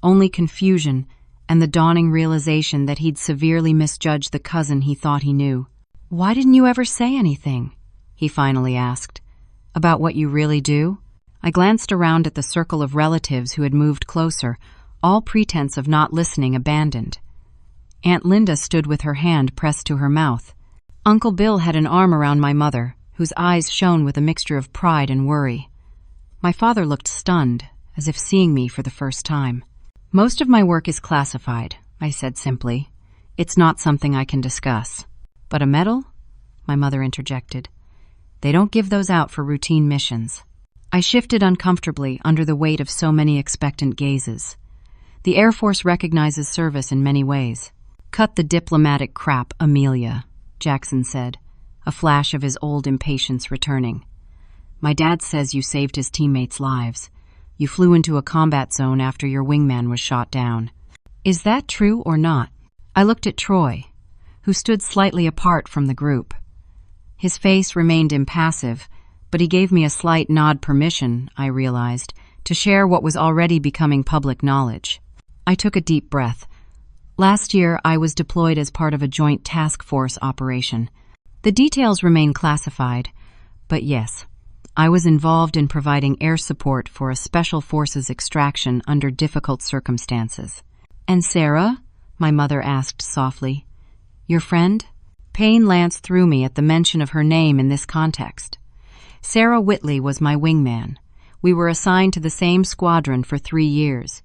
only confusion and the dawning realization that he'd severely misjudged the cousin he thought he knew. Why didn't you ever say anything? He finally asked. About what you really do? I glanced around at the circle of relatives who had moved closer, all pretense of not listening abandoned. Aunt Linda stood with her hand pressed to her mouth. Uncle Bill had an arm around my mother, whose eyes shone with a mixture of pride and worry. My father looked stunned, as if seeing me for the first time. "Most of my work is classified," I said simply. "It's not something I can discuss." "But a medal?" my mother interjected. "They don't give those out for routine missions." I shifted uncomfortably under the weight of so many expectant gazes. The Air Force recognizes service in many ways. "Cut the diplomatic crap, Amelia," Jackson said, a flash of his old impatience returning. "My dad says you saved his teammates' lives. You flew into a combat zone after your wingman was shot down. Is that true or not?" I looked at Troy, who stood slightly apart from the group. His face remained impassive, but he gave me a slight nod permission, I realized, to share what was already becoming public knowledge. I took a deep breath. Last year, I was deployed as part of a joint task force operation. The details remain classified, but yes, I was involved in providing air support for a special forces extraction under difficult circumstances. "And Sarah?" my mother asked softly. "Your friend?" Pain lanced through me at the mention of her name in this context. Sarah Whitley was my wingman. We were assigned to the same squadron for 3 years.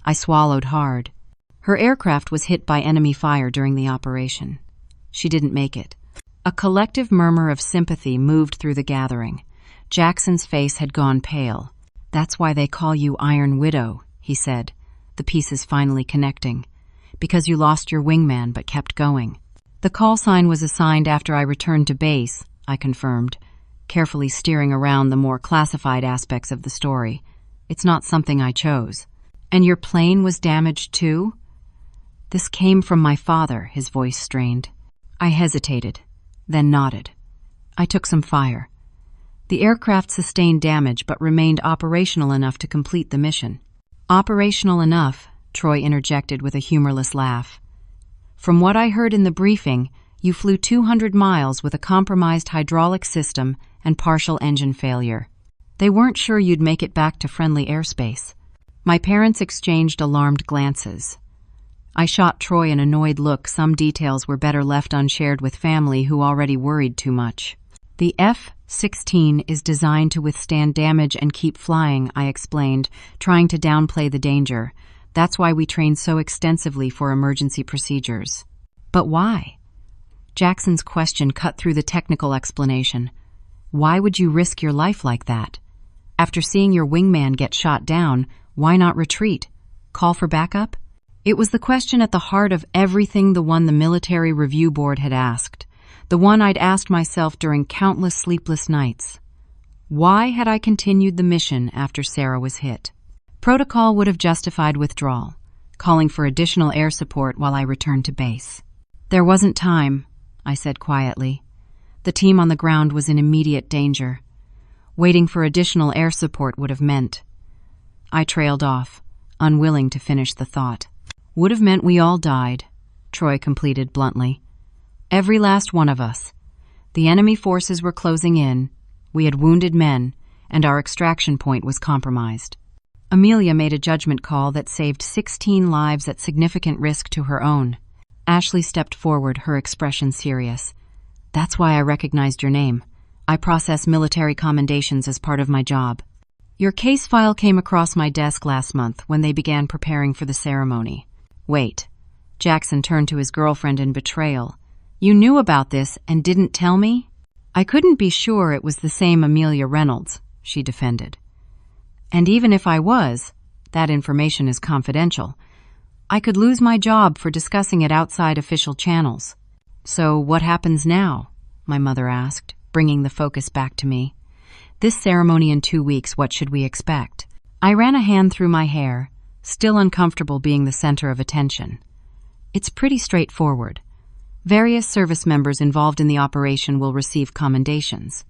I swallowed hard. Her aircraft was hit by enemy fire during the operation. She didn't make it. A collective murmur of sympathy moved through the gathering. Jackson's face had gone pale. "That's why they call you Iron Widow," he said, the pieces finally connecting. "Because you lost your wingman but kept going." "The call sign was assigned after I returned to base," I confirmed, carefully steering around the more classified aspects of the story. "It's not something I chose." "And your plane was damaged too?" "This came from my father," his voice strained. I hesitated, then nodded. "I took some fire. The aircraft sustained damage but remained operational enough to complete the mission." "Operational enough," Troy interjected with a humorless laugh. "From what I heard in the briefing, you flew 200 miles with a compromised hydraulic system and partial engine failure. They weren't sure you'd make it back to friendly airspace." My parents exchanged alarmed glances. I shot Troy an annoyed look. Some details were better left unshared with family who already worried too much. "The F-16 is designed to withstand damage and keep flying," I explained, trying to downplay the danger. "That's why we train so extensively for emergency procedures." "But why?" Jackson's question cut through the technical explanation. "Why would you risk your life like that? After seeing your wingman get shot down, why not retreat? Call for backup?" It was the question at the heart of everything, the one the Military Review Board had asked, the one I'd asked myself during countless sleepless nights. Why had I continued the mission after Sarah was hit? Protocol would have justified withdrawal, calling for additional air support while I returned to base. "There wasn't time," I said quietly. The team on the ground was in immediate danger. Waiting for additional air support would have meant. I trailed off, unwilling to finish the thought. "Would have meant we all died," Troy completed bluntly. "Every last one of us. The enemy forces were closing in, we had wounded men, and our extraction point was compromised." Amelia made a judgment call that saved 16 lives at significant risk to her own. Ashley stepped forward, her expression serious. "That's why I recognized your name. I process military commendations as part of my job. Your case file came across my desk last month when they began preparing for the ceremony." "Wait." Jackson turned to his girlfriend in betrayal. "You knew about this and didn't tell me?" "I couldn't be sure it was the same Amelia Reynolds," she defended. "And even if I was, that information is confidential. I could lose my job for discussing it outside official channels." "So what happens now?" my mother asked, bringing the focus back to me. "This ceremony in 2 weeks, what should we expect?" I ran a hand through my hair, still uncomfortable being the center of attention. "It's pretty straightforward. Various service members involved in the operation will receive commendations.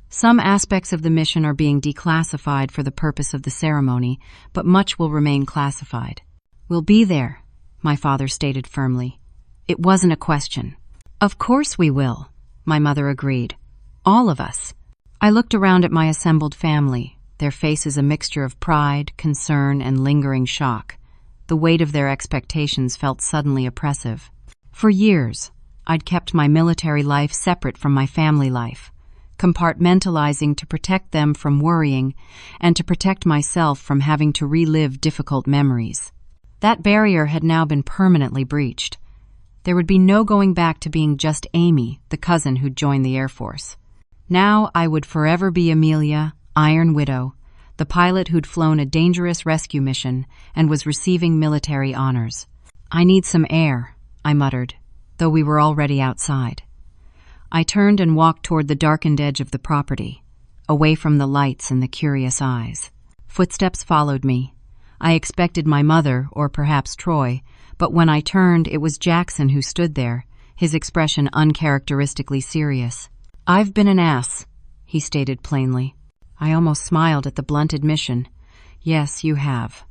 Some aspects of the mission are being declassified for the purpose of the ceremony, but much will remain classified." "We'll be there," my father stated firmly. It wasn't a question. "Of course we will," my mother agreed. "All of us." I looked around at my assembled family, their faces a mixture of pride, concern, and lingering shock. The weight of their expectations felt suddenly oppressive. For years, I'd kept my military life separate from my family life, compartmentalizing to protect them from worrying and to protect myself from having to relive difficult memories. That barrier had now been permanently breached. There would be no going back to being just Amy, the cousin who'd joined the Air Force. Now I would forever be Amelia, Iron Widow, the pilot who'd flown a dangerous rescue mission and was receiving military honors. "I need some air," I muttered, though we were already outside. I turned and walked toward the darkened edge of the property, away from the lights and the curious eyes. Footsteps followed me. I expected my mother, or perhaps Troy, but when I turned, it was Jackson who stood there, his expression uncharacteristically serious. "I've been an ass," he stated plainly. I almost smiled at the blunt admission. "Yes, you have."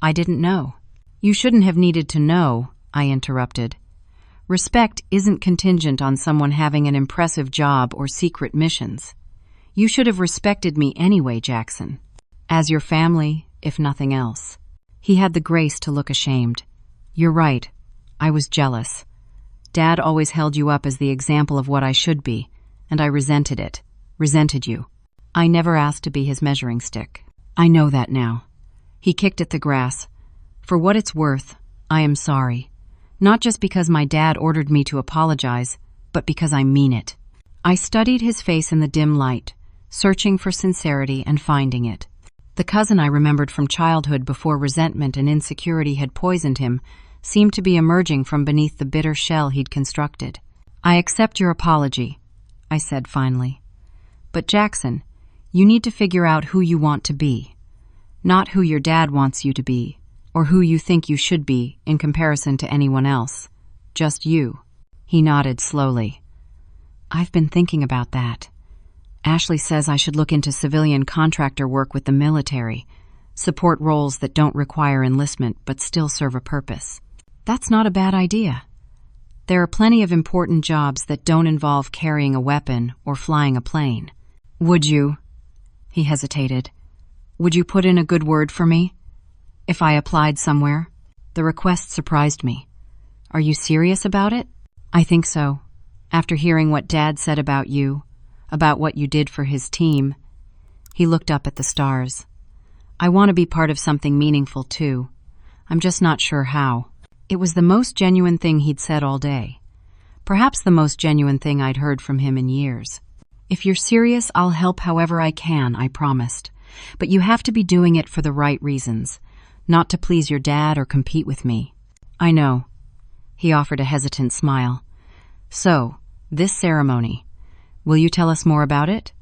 "I didn't know." "You shouldn't have needed to know," I interrupted. "Respect isn't contingent on someone having an impressive job or secret missions. You should have respected me anyway, Jackson. As your family, if nothing else." He had the grace to look ashamed. "You're right. I was jealous. Dad always held you up as the example of what I should be, and I resented it. Resented you. I never asked to be his measuring stick. I know that now." He kicked at the grass. "For what it's worth, I am sorry. Not just because my dad ordered me to apologize, but because I mean it." I studied his face in the dim light, searching for sincerity and finding it. The cousin I remembered from childhood before resentment and insecurity had poisoned him seemed to be emerging from beneath the bitter shell he'd constructed. "I accept your apology," I said finally. "But Jackson, you need to figure out who you want to be. Not who your dad wants you to be, or who you think you should be in comparison to anyone else. Just you." He nodded slowly. "I've been thinking about that. Ashley says I should look into civilian contractor work with the military, support roles that don't require enlistment but still serve a purpose. That's not a bad idea. There are plenty of important jobs that don't involve carrying a weapon or flying a plane." "Would you?" He hesitated. "Would you put in a good word for me? If I applied somewhere?" The request surprised me. "Are you serious about it?" "I think so. After hearing what Dad said about you, about what you did for his team." He looked up at the stars. "I want to be part of something meaningful, too. I'm just not sure how." It was the most genuine thing he'd said all day. Perhaps the most genuine thing I'd heard from him in years. "If you're serious, I'll help however I can," I promised. "But you have to be doing it for the right reasons, not to please your dad or compete with me." "I know." He offered a hesitant smile. "So, this ceremony. Will you tell us more about it?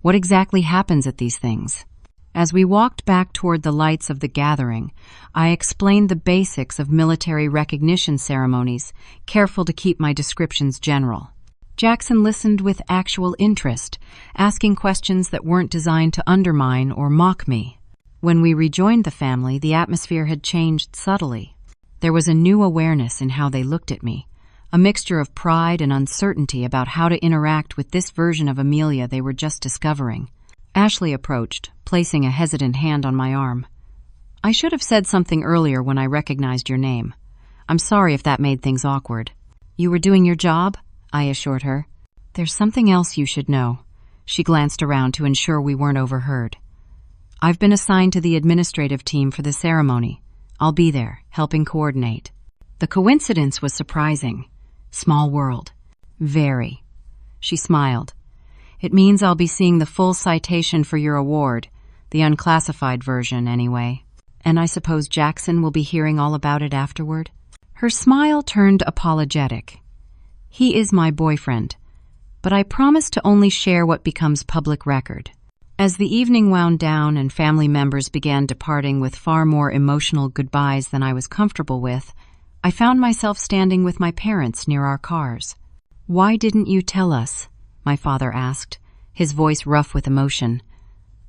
What exactly happens at these things?" As we walked back toward the lights of the gathering, I explained the basics of military recognition ceremonies, careful to keep my descriptions general. Jackson listened with actual interest, asking questions that weren't designed to undermine or mock me. When we rejoined the family, the atmosphere had changed subtly. There was a new awareness in how they looked at me, a mixture of pride and uncertainty about how to interact with this version of Amelia they were just discovering. Ashley approached, placing a hesitant hand on my arm. "I should have said something earlier when I recognized your name. I'm sorry if that made things awkward." "You were doing your job?" I assured her. "There's something else you should know." She glanced around to ensure we weren't overheard. "I've been assigned to the administrative team for the ceremony. I'll be there, helping coordinate." The coincidence was surprising. Small world. Very. She smiled. "It means I'll be seeing the full citation for your award, the unclassified version, anyway. And I suppose Jackson will be hearing all about it afterward?" Her smile turned apologetic. "He is my boyfriend, but I promise to only share what becomes public record." As the evening wound down and family members began departing with far more emotional goodbyes than I was comfortable with, I found myself standing with my parents near our cars. "Why didn't you tell us?" my father asked, his voice rough with emotion.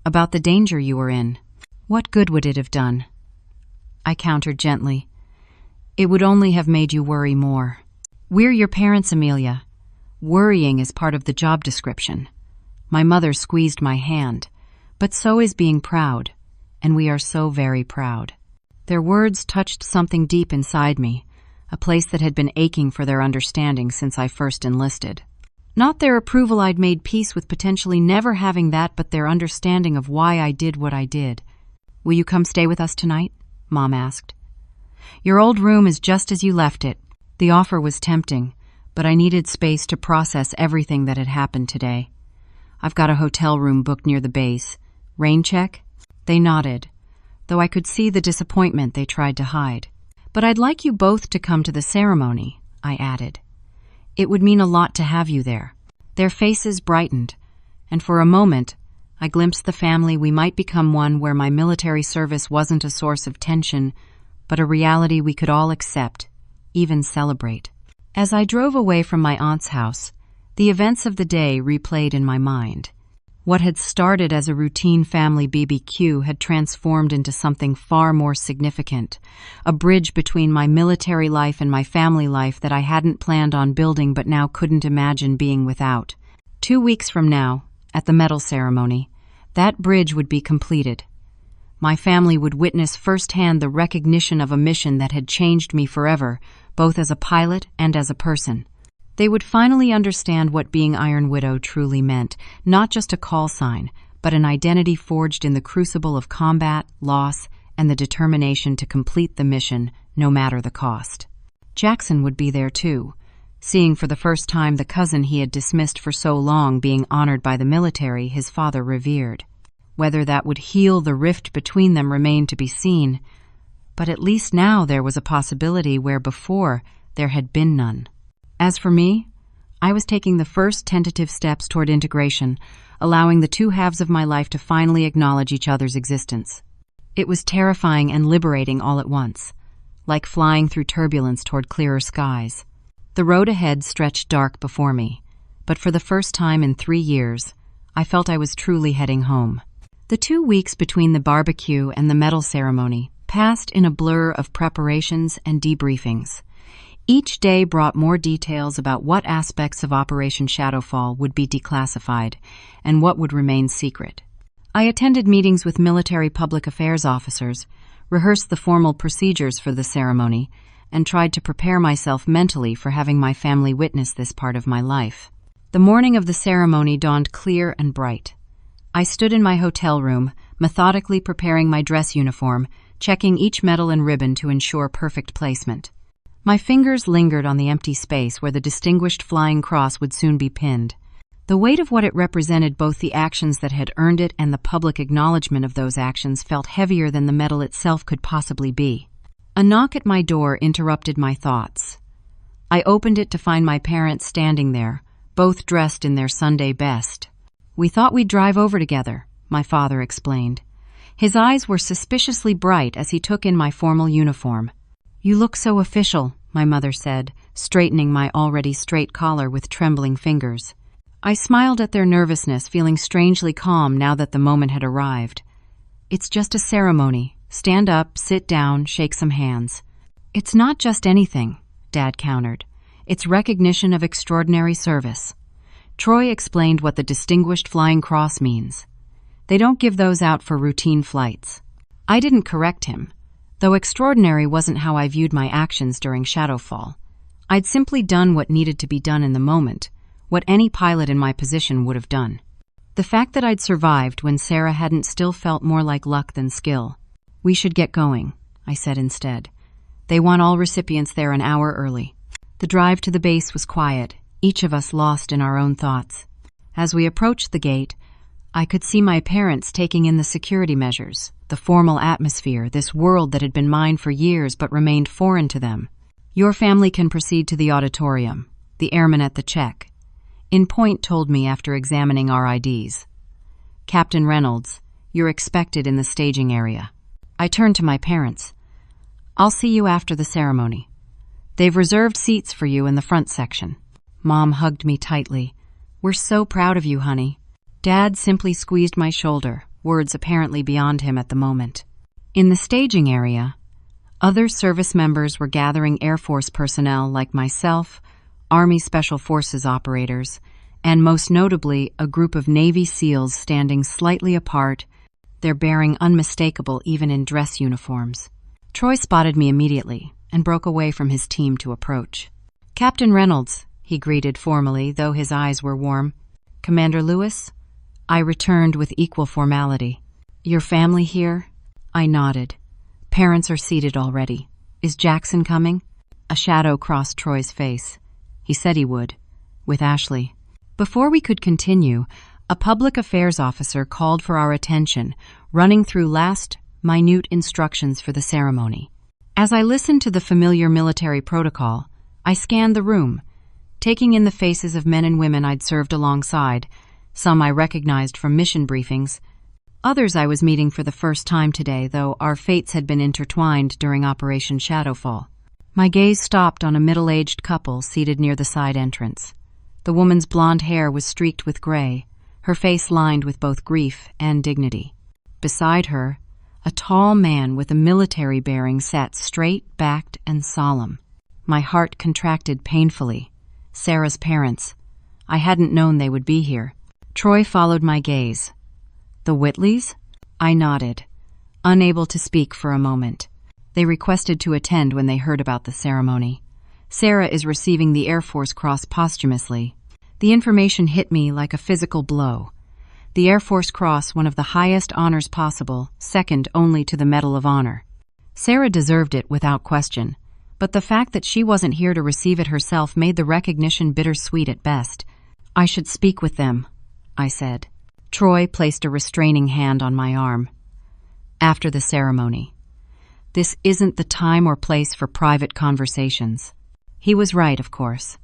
"About the danger you were in. What good would it have done?" I countered gently. "It would only have made you worry more. We're your parents, Amelia. Worrying is part of the job description." My mother squeezed my hand. But so is being proud, and we are so very proud." Their words touched something deep inside me, a place that had been aching for their understanding since I first enlisted. Not their approval I'd made peace with potentially never having that, but their understanding of why I did what I did. "Will you come stay with us tonight?" Mom asked. "Your old room is just as you left it." The offer was tempting, but I needed space to process everything that had happened today. "I've got a hotel room booked near the base. Rain check?" They nodded, though I could see the disappointment they tried to hide. "But I'd like you both to come to the ceremony," I added. "It would mean a lot to have you there." Their faces brightened, and for a moment, I glimpsed the family we might become, one where my military service wasn't a source of tension, but a reality we could all accept, even celebrate. As I drove away from my aunt's house, the events of the day replayed in my mind. What had started as a routine family BBQ had transformed into something far more significant, a bridge between my military life and my family life that I hadn't planned on building but now couldn't imagine being without. 2 weeks from now, at the medal ceremony, that bridge would be completed. My family would witness firsthand the recognition of a mission that had changed me forever, both as a pilot and as a person. They would finally understand what being Iron Widow truly meant, not just a call sign, but an identity forged in the crucible of combat, loss, and the determination to complete the mission, no matter the cost. Jackson would be there too, seeing for the first time the cousin he had dismissed for so long being honored by the military his father revered. Whether that would heal the rift between them remained to be seen, but at least now there was a possibility where before there had been none. As for me, I was taking the first tentative steps toward integration, allowing the two halves of my life to finally acknowledge each other's existence. It was terrifying and liberating all at once, like flying through turbulence toward clearer skies. The road ahead stretched dark before me, but for the first time in 3 years, I felt I was truly heading home. The 2 weeks between the barbecue and the medal ceremony passed in a blur of preparations and debriefings. Each day brought more details about what aspects of Operation Shadowfall would be declassified and what would remain secret. I attended meetings with military public affairs officers, rehearsed the formal procedures for the ceremony, and tried to prepare myself mentally for having my family witness this part of my life. The morning of the ceremony dawned clear and bright. I stood in my hotel room, methodically preparing my dress uniform, checking each medal and ribbon to ensure perfect placement. My fingers lingered on the empty space where the Distinguished Flying Cross would soon be pinned. The weight of what it represented, both the actions that had earned it and the public acknowledgement of those actions, felt heavier than the medal itself could possibly be. A knock at my door interrupted my thoughts. I opened it to find my parents standing there, both dressed in their Sunday best. "We thought we'd drive over together," my father explained. His eyes were suspiciously bright as he took in my formal uniform. "You look so official," my mother said, straightening my already straight collar with trembling fingers. I smiled at their nervousness, feeling strangely calm now that the moment had arrived. "It's just a ceremony. Stand up, sit down, shake some hands." "It's not just anything," Dad countered. "It's recognition of extraordinary service." Troy explained what the Distinguished Flying Cross means. They don't give those out for routine flights. I didn't correct him, though extraordinary wasn't how I viewed my actions during Shadowfall. I'd simply done what needed to be done in the moment, what any pilot in my position would have done. The fact that I'd survived when Sarah hadn't still felt more like luck than skill. "We should get going," I said instead. "They want all recipients there an hour early." The drive to the base was quiet, each of us lost in our own thoughts. As we approached the gate, I could see my parents taking in the security measures, the formal atmosphere, this world that had been mine for years but remained foreign to them. "Your family can proceed to the auditorium," the airman at the check in point told me after examining our IDs. "Captain Reynolds, you're expected in the staging area." I turned to my parents. "I'll see you after the ceremony. They've reserved seats for you in the front section." Mom hugged me tightly. "We're so proud of you, honey." Dad simply squeezed my shoulder, words apparently beyond him at the moment. In the staging area, other service members were gathering Air Force personnel like myself, Army Special Forces operators, and most notably a group of Navy SEALs standing slightly apart, their bearing unmistakable even in dress uniforms. Troy spotted me immediately and broke away from his team to approach. "Captain Reynolds," he greeted formally, though his eyes were warm. "Commander Lewis?" I returned with equal formality. "Your family here?" I nodded. "Parents are seated already. Is Jackson coming?" A shadow crossed Troy's face. He said he would, with Ashley. Before we could continue, a public affairs officer called for our attention, running through last minute instructions for the ceremony. As I listened to the familiar military protocol, I scanned the room, taking in the faces of men and women I'd served alongside. Some I recognized from mission briefings. Others I was meeting for the first time today, though our fates had been intertwined during Operation Shadowfall. My gaze stopped on a middle-aged couple seated near the side entrance. The woman's blonde hair was streaked with gray, her face lined with both grief and dignity. Beside her, a tall man with a military bearing sat straight-backed and solemn. My heart contracted painfully. Sarah's parents. I hadn't known they would be here. Troy followed my gaze. "The Whitleys?" I nodded, unable to speak for a moment. They requested to attend when they heard about the ceremony. Sarah is receiving the Air Force Cross posthumously. The information hit me like a physical blow. The Air Force Cross, one of the highest honors possible, second only to the Medal of Honor. Sarah deserved it without question, but the fact that she wasn't here to receive it herself made the recognition bittersweet at best. "I should speak with them," I said. Troy placed a restraining hand on my arm. "After the ceremony. This isn't the time or place for private conversations." He was right, of course.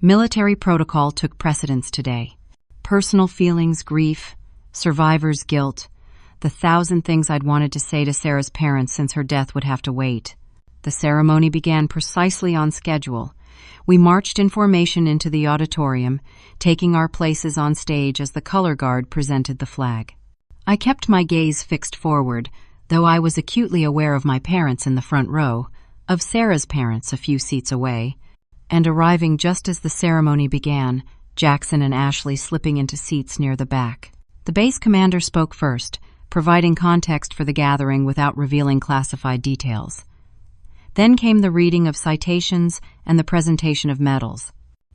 Military protocol took precedence today. Personal feelings, grief, survivor's guilt, the thousand things I'd wanted to say to Sarah's parents since her death would have to wait. The ceremony began precisely on schedule. We marched in formation into the auditorium, taking our places on stage as the color guard presented the flag. I kept my gaze fixed forward, though I was acutely aware of my parents in the front row, of Sarah's parents a few seats away, and arriving just as the ceremony began, Jackson and Ashley slipping into seats near the back. The base commander spoke first, providing context for the gathering without revealing classified details. Then came the reading of citations and the presentation of medals.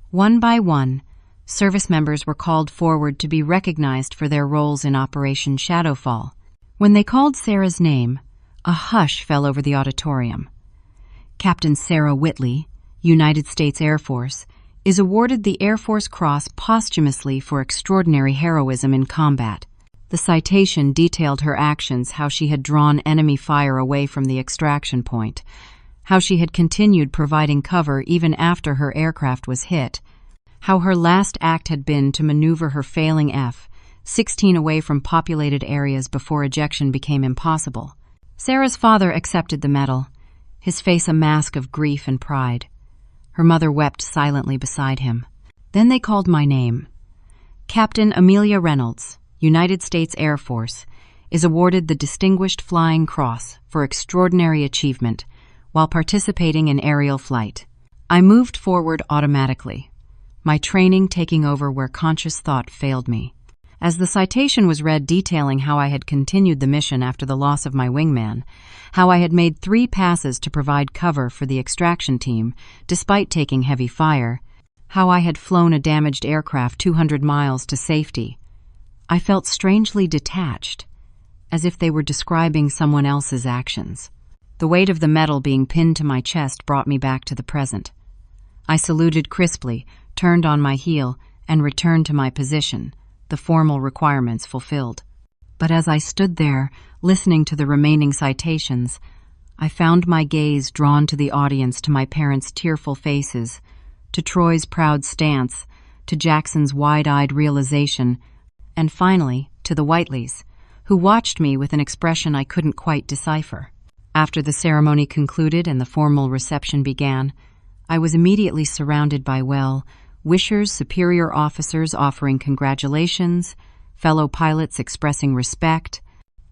One by one, service members were called forward to be recognized for their roles in Operation Shadowfall. When they called Sarah's name, a hush fell over the auditorium. Captain Sarah Whitley, United States Air Force, is awarded the Air Force Cross posthumously for extraordinary heroism in combat. The citation detailed her actions, how she had drawn enemy fire away from the extraction point, how she had continued providing cover even after her aircraft was hit, how her last act had been to maneuver her failing F-16 away from populated areas before ejection became impossible. Sarah's father accepted the medal, his face a mask of grief and pride. Her mother wept silently beside him. Then they called my name. Captain Amelia Reynolds, United States Air Force, is awarded the Distinguished Flying Cross for extraordinary achievement while participating in aerial flight. I moved forward automatically, my training taking over where conscious thought failed me. As the citation was read detailing how I had continued the mission after the loss of my wingman, how I had made 3 passes to provide cover for the extraction team despite taking heavy fire, how I had flown a damaged aircraft 200 miles to safety, I felt strangely detached, as if they were describing someone else's actions. The weight of the medal being pinned to my chest brought me back to the present. I saluted crisply, turned on my heel, and returned to my position, the formal requirements fulfilled. But as I stood there, listening to the remaining citations, I found my gaze drawn to the audience, to my parents' tearful faces, to Troy's proud stance, to Jackson's wide-eyed realization, and finally to the Whiteleys, who watched me with an expression I couldn't quite decipher. After the ceremony concluded and the formal reception began, I was immediately surrounded by wishers, superior officers offering congratulations, fellow pilots expressing respect,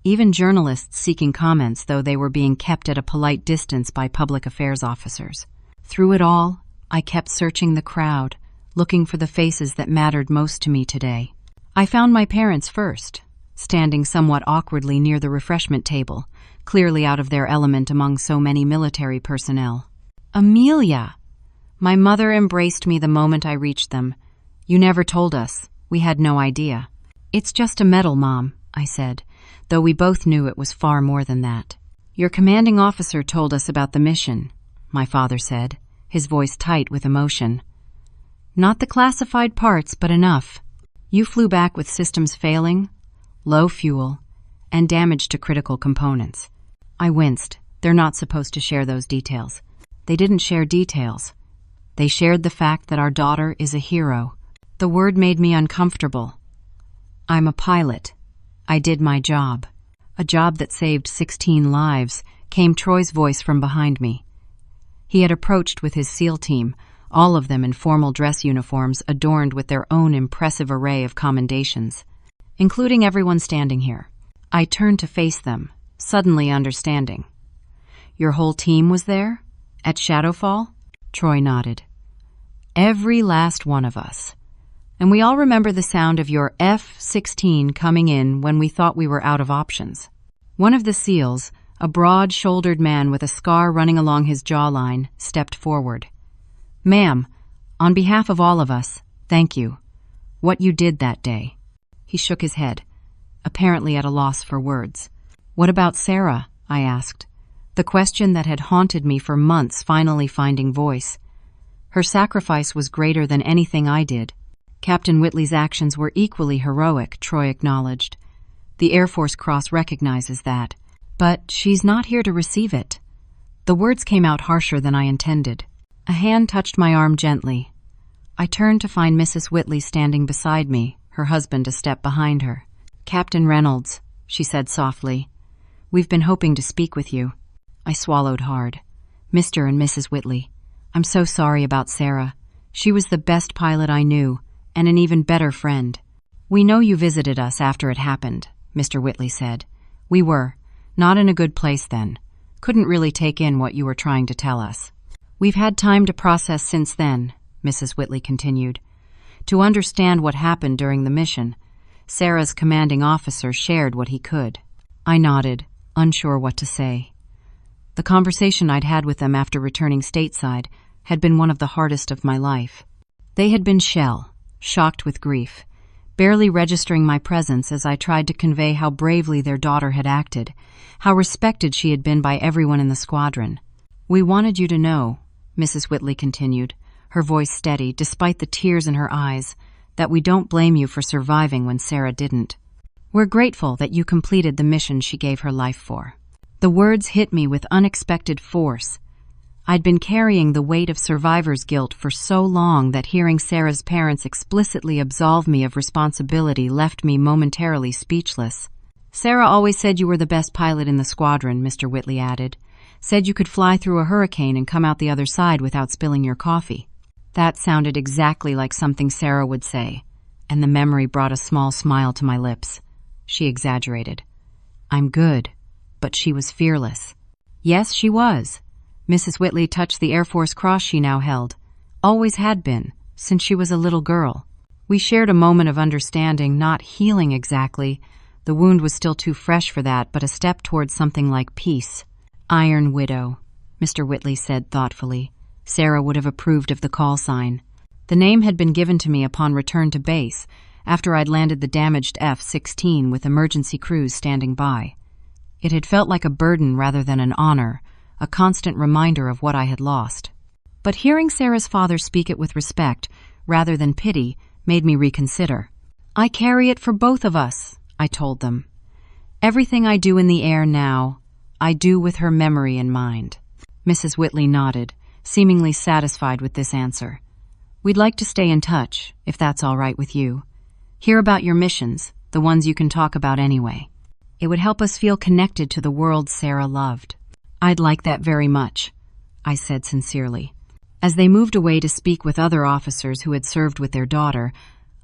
even journalists seeking comments, though they were being kept at a polite distance by public affairs officers. Through it all, I kept searching the crowd, looking for the faces that mattered most to me today. I found my parents first, standing somewhat awkwardly near the refreshment table, clearly out of their element among so many military personnel. "Amelia!" My mother embraced me the moment I reached them. "You never told us. We had no idea." "It's just a medal, Mom," I said, though we both knew it was far more than that. "Your commanding officer told us about the mission," my father said, his voice tight with emotion. "Not the classified parts, but enough. You flew back with systems failing, low fuel, and damage to critical components." I winced. They're not supposed to share those details. They didn't share details. They shared the fact that our daughter is a hero. The word made me uncomfortable. "I'm a pilot. I did my job." "A job that saved 16 lives," came Troy's voice from behind me. He had approached with his SEAL team, all of them in formal dress uniforms adorned with their own impressive array of commendations, including everyone standing here. I turned to face them, suddenly understanding. "Your whole team was there? At Shadowfall?" Troy nodded. "Every last one of us. And we all remember the sound of your F-16 coming in when we thought we were out of options." One of the SEALs, a broad-shouldered man with a scar running along his jawline, stepped forward. "Ma'am, on behalf of all of us, thank you. What you did that day." He shook his head, apparently at a loss for words. "What about Sarah?" I asked, the question that had haunted me for months finally finding voice. Her sacrifice was greater than anything I did. Captain Whitley's actions were equally heroic, Troy acknowledged. The Air Force Cross recognizes that. But she's not here to receive it. The words came out harsher than I intended. A hand touched my arm gently. I turned to find Mrs. Whitley standing beside me, her husband a step behind her. "Captain Reynolds," she said softly, "we've been hoping to speak with you." I swallowed hard. "Mr. and Mrs. Whitley, I'm so sorry about Sarah. She was the best pilot I knew, and an even better friend." "We know you visited us after it happened," Mr. Whitley said. "We were. Not in a good place then. Couldn't really take in what you were trying to tell us. We've had time to process since then," Mrs. Whitley continued. "To understand what happened during the mission, Sarah's commanding officer shared what he could." I nodded, unsure what to say. The conversation I'd had with them after returning stateside had been one of the hardest of my life. They had been shocked with grief, barely registering my presence as I tried to convey how bravely their daughter had acted, how respected she had been by everyone in the squadron. "We wanted you to know," Mrs. Whitley continued, her voice steady despite the tears in her eyes, "that we don't blame you for surviving when Sarah didn't. We're grateful that you completed the mission she gave her life for." The words hit me with unexpected force. I'd been carrying the weight of survivor's guilt for so long that hearing Sarah's parents explicitly absolve me of responsibility left me momentarily speechless. "Sarah always said you were the best pilot in the squadron," Mr. Whitley added. "Said you could fly through a hurricane and come out the other side without spilling your coffee." That sounded exactly like something Sarah would say, and the memory brought a small smile to my lips. She exaggerated. "I'm good, but she was fearless." Yes, she was. Mrs. Whitley touched the Air Force Cross she now held. Always had been, since she was a little girl. We shared a moment of understanding, not healing exactly. The wound was still too fresh for that, but a step towards something like peace. "Iron Widow," Mr. Whitley said thoughtfully. Sarah would have approved of the call sign. The name had been given to me upon return to base, after I'd landed the damaged F-16 with emergency crews standing by. It had felt like a burden rather than an honor, a constant reminder of what I had lost. But hearing Sarah's father speak it with respect, rather than pity, made me reconsider. "I carry it for both of us," I told them. "Everything I do in the air now, I do with her memory in mind." Mrs. Whitley nodded, seemingly satisfied with this answer. "We'd like to stay in touch, if that's all right with you. Hear about your missions, the ones you can talk about anyway. It would help us feel connected to the world Sarah loved." "I'd like that very much," I said sincerely. As they moved away to speak with other officers who had served with their daughter,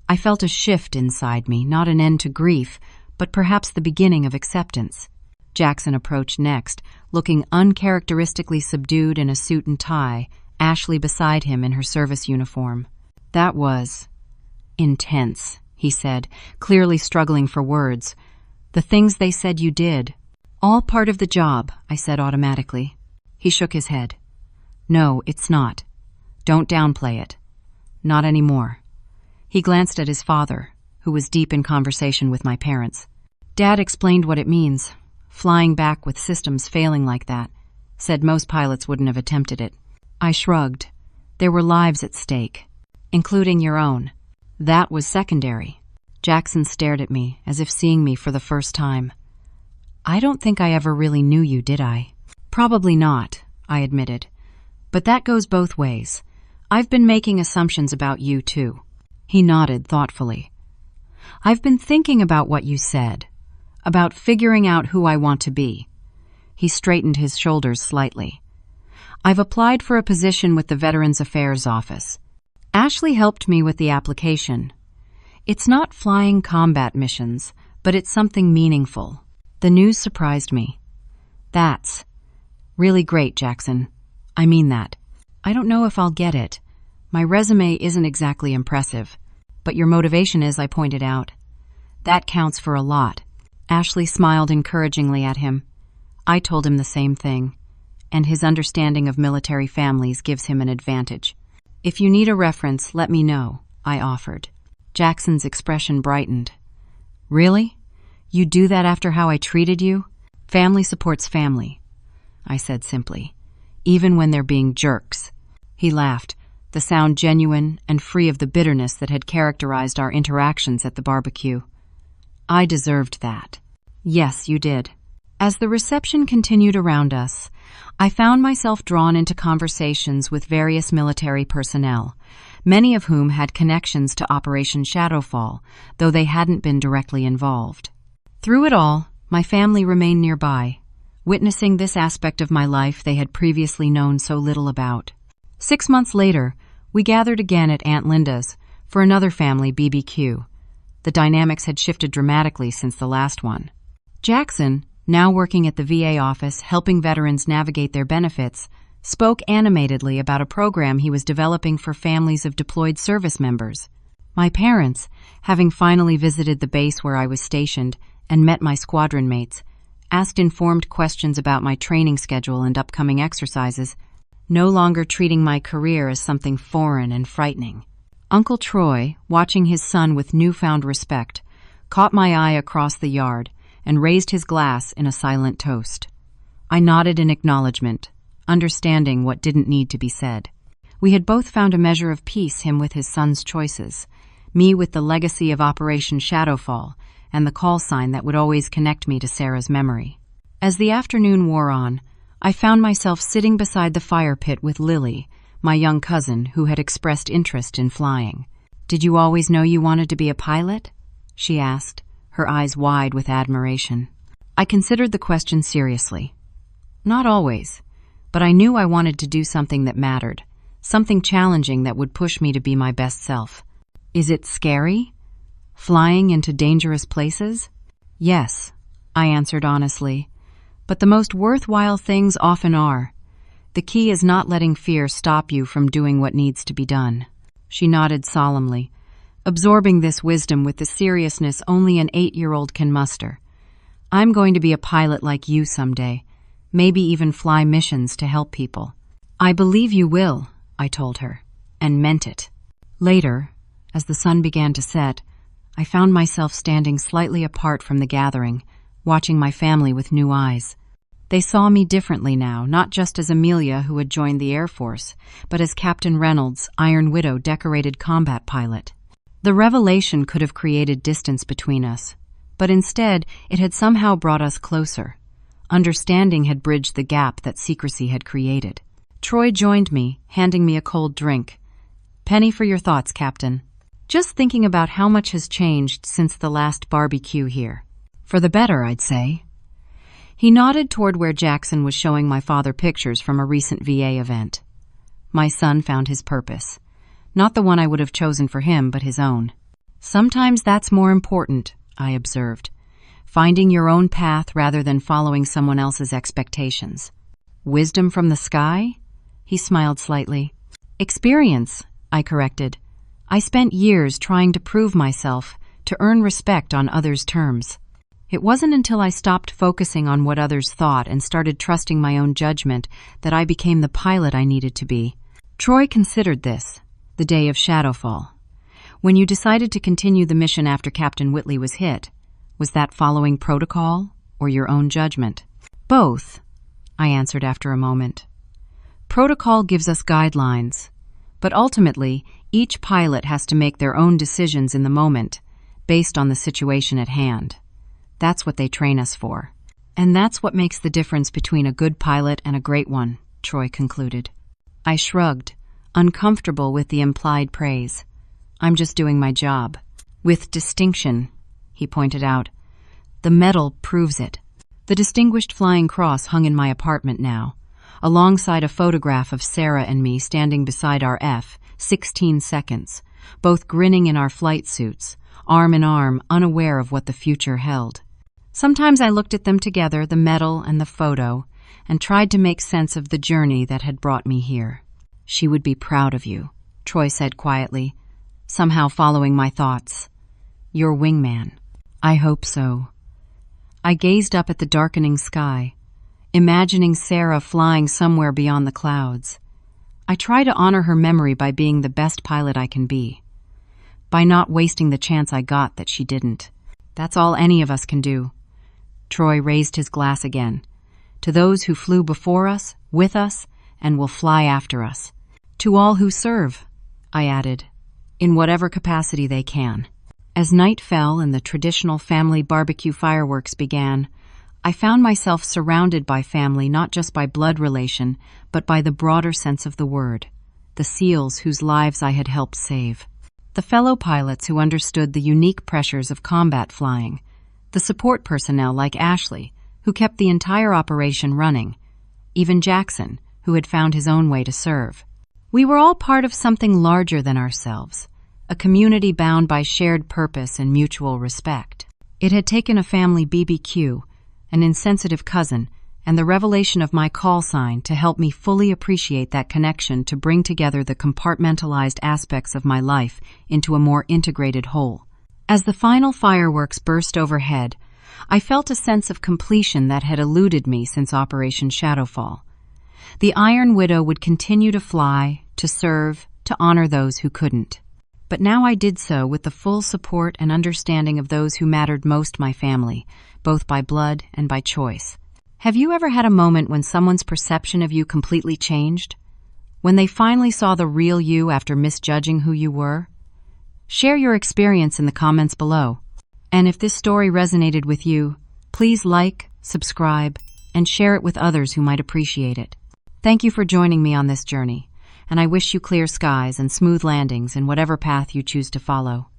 I felt a shift inside me, not an end to grief, but perhaps the beginning of acceptance. Jackson approached next, looking uncharacteristically subdued in a suit and tie, Ashley beside him in her service uniform. That was intense, he said, clearly struggling for words. The things they said you did. All part of the job, I said automatically. He shook his head. No, it's not. Don't downplay it. Not anymore. He glanced at his father, who was deep in conversation with my parents. Dad explained what it means. Flying back with systems failing like that. Said most pilots wouldn't have attempted it. I shrugged. There were lives at stake, including your own. That was secondary. Jackson stared at me, as if seeing me for the first time. I don't think I ever really knew you, did I? Probably not, I admitted. But that goes both ways. I've been making assumptions about you, too. He nodded thoughtfully. I've been thinking about what you said, about figuring out who I want to be. He straightened his shoulders slightly. I've applied for a position with the Veterans Affairs Office. Ashley helped me with the application. It's not flying combat missions, but it's something meaningful. The news surprised me. That's really great, Jackson. I mean that. I don't know if I'll get it. My resume isn't exactly impressive, but your motivation is, I pointed out. That counts for a lot. Ashley smiled encouragingly at him. I told him the same thing, and his understanding of military families gives him an advantage. If you need a reference, let me know, I offered. Jackson's expression brightened. Really? You do that after how I treated you? Family supports family, I said simply, even when they're being jerks. He laughed, the sound genuine and free of the bitterness that had characterized our interactions at the barbecue. I deserved that. Yes, you did. As the reception continued around us, I found myself drawn into conversations with various military personnel, many of whom had connections to Operation Shadowfall, though they hadn't been directly involved. Through it all, my family remained nearby, witnessing this aspect of my life they had previously known so little about. 6 months later, we gathered again at Aunt Linda's for another family BBQ. The dynamics had shifted dramatically since the last one. Jackson, now working at the VA office helping veterans navigate their benefits, spoke animatedly about a program he was developing for families of deployed service members. My parents, having finally visited the base where I was stationed and met my squadron mates, asked informed questions about my training schedule and upcoming exercises, no longer treating my career as something foreign and frightening. Uncle Troy, watching his son with newfound respect, caught my eye across the yard and raised his glass in a silent toast. I nodded in acknowledgement, understanding what didn't need to be said. We had both found a measure of peace, him with his son's choices, me with the legacy of Operation Shadowfall and the call sign that would always connect me to Sarah's memory. As the afternoon wore on, I found myself sitting beside the fire pit with Lily, my young cousin who had expressed interest in flying. "Did you always know you wanted to be a pilot?" she asked, her eyes wide with admiration. I considered the question seriously. Not always, but I knew I wanted to do something that mattered, something challenging that would push me to be my best self. Is it scary? Flying into dangerous places? Yes, I answered honestly, but the most worthwhile things often are. The key is not letting fear stop you from doing what needs to be done. She nodded solemnly, absorbing this wisdom with the seriousness only an 8-year-old can muster. I'm going to be a pilot like you someday, maybe even fly missions to help people. I believe you will, I told her, and meant it. Later, as the sun began to set, I found myself standing slightly apart from the gathering, watching my family with new eyes. They saw me differently now, not just as Amelia who had joined the Air Force, but as Captain Reynolds, Iron Widow decorated combat pilot. The revelation could have created distance between us, but instead it had somehow brought us closer. Understanding had bridged the gap that secrecy had created. Troy joined me, handing me a cold drink. "Penny for your thoughts, Captain. Just thinking about how much has changed since the last barbecue here. For the better, I'd say." He nodded toward where Jackson was showing my father pictures from a recent VA event. My son found his purpose. Not the one I would have chosen for him, but his own. Sometimes that's more important, I observed. Finding your own path rather than following someone else's expectations. Wisdom from the sky? He smiled slightly. Experience, I corrected. I spent years trying to prove myself, to earn respect on others' terms. It wasn't until I stopped focusing on what others thought and started trusting my own judgment that I became the pilot I needed to be. Troy considered this, the day of Shadowfall. When you decided to continue the mission after Captain Whitley was hit, was that following protocol or your own judgment? Both, I answered after a moment. Protocol gives us guidelines, but ultimately, each pilot has to make their own decisions in the moment, based on the situation at hand. That's what they train us for. And that's what makes the difference between a good pilot and a great one, Troy concluded. I shrugged, uncomfortable with the implied praise. I'm just doing my job. With distinction, he pointed out. The medal proves it. The Distinguished Flying Cross hung in my apartment now, alongside a photograph of Sarah and me standing beside our F-16 seconds, both grinning in our flight suits, arm in arm, unaware of what the future held. Sometimes I looked at them together, the medal and the photo, and tried to make sense of the journey that had brought me here. She would be proud of you, Troy said quietly, somehow following my thoughts. Your wingman. I hope so. I gazed up at the darkening sky, imagining Sarah flying somewhere beyond the clouds. I try to honor her memory by being the best pilot I can be, by not wasting the chance I got that she didn't. That's all any of us can do. Troy raised his glass again. To those who flew before us, with us, and will fly after us. To all who serve, I added, in whatever capacity they can. As night fell and the traditional family barbecue fireworks began, I found myself surrounded by family not just by blood relation, but by the broader sense of the word, the SEALs whose lives I had helped save. The fellow pilots who understood the unique pressures of combat flying, the support personnel like Ashley, who kept the entire operation running, even Jackson, who had found his own way to serve. We were all part of something larger than ourselves, a community bound by shared purpose and mutual respect. It had taken a family BBQ, an insensitive cousin, and the revelation of my call sign to help me fully appreciate that connection to bring together the compartmentalized aspects of my life into a more integrated whole. As the final fireworks burst overhead, I felt a sense of completion that had eluded me since Operation Shadowfall. The Iron Widow would continue to fly, to serve, to honor those who couldn't. But now I did so with the full support and understanding of those who mattered most, my family, both by blood and by choice. Have you ever had a moment when someone's perception of you completely changed? When they finally saw the real you after misjudging who you were? Share your experience in the comments below. And if this story resonated with you, please like, subscribe, and share it with others who might appreciate it. Thank you for joining me on this journey, and I wish you clear skies and smooth landings in whatever path you choose to follow.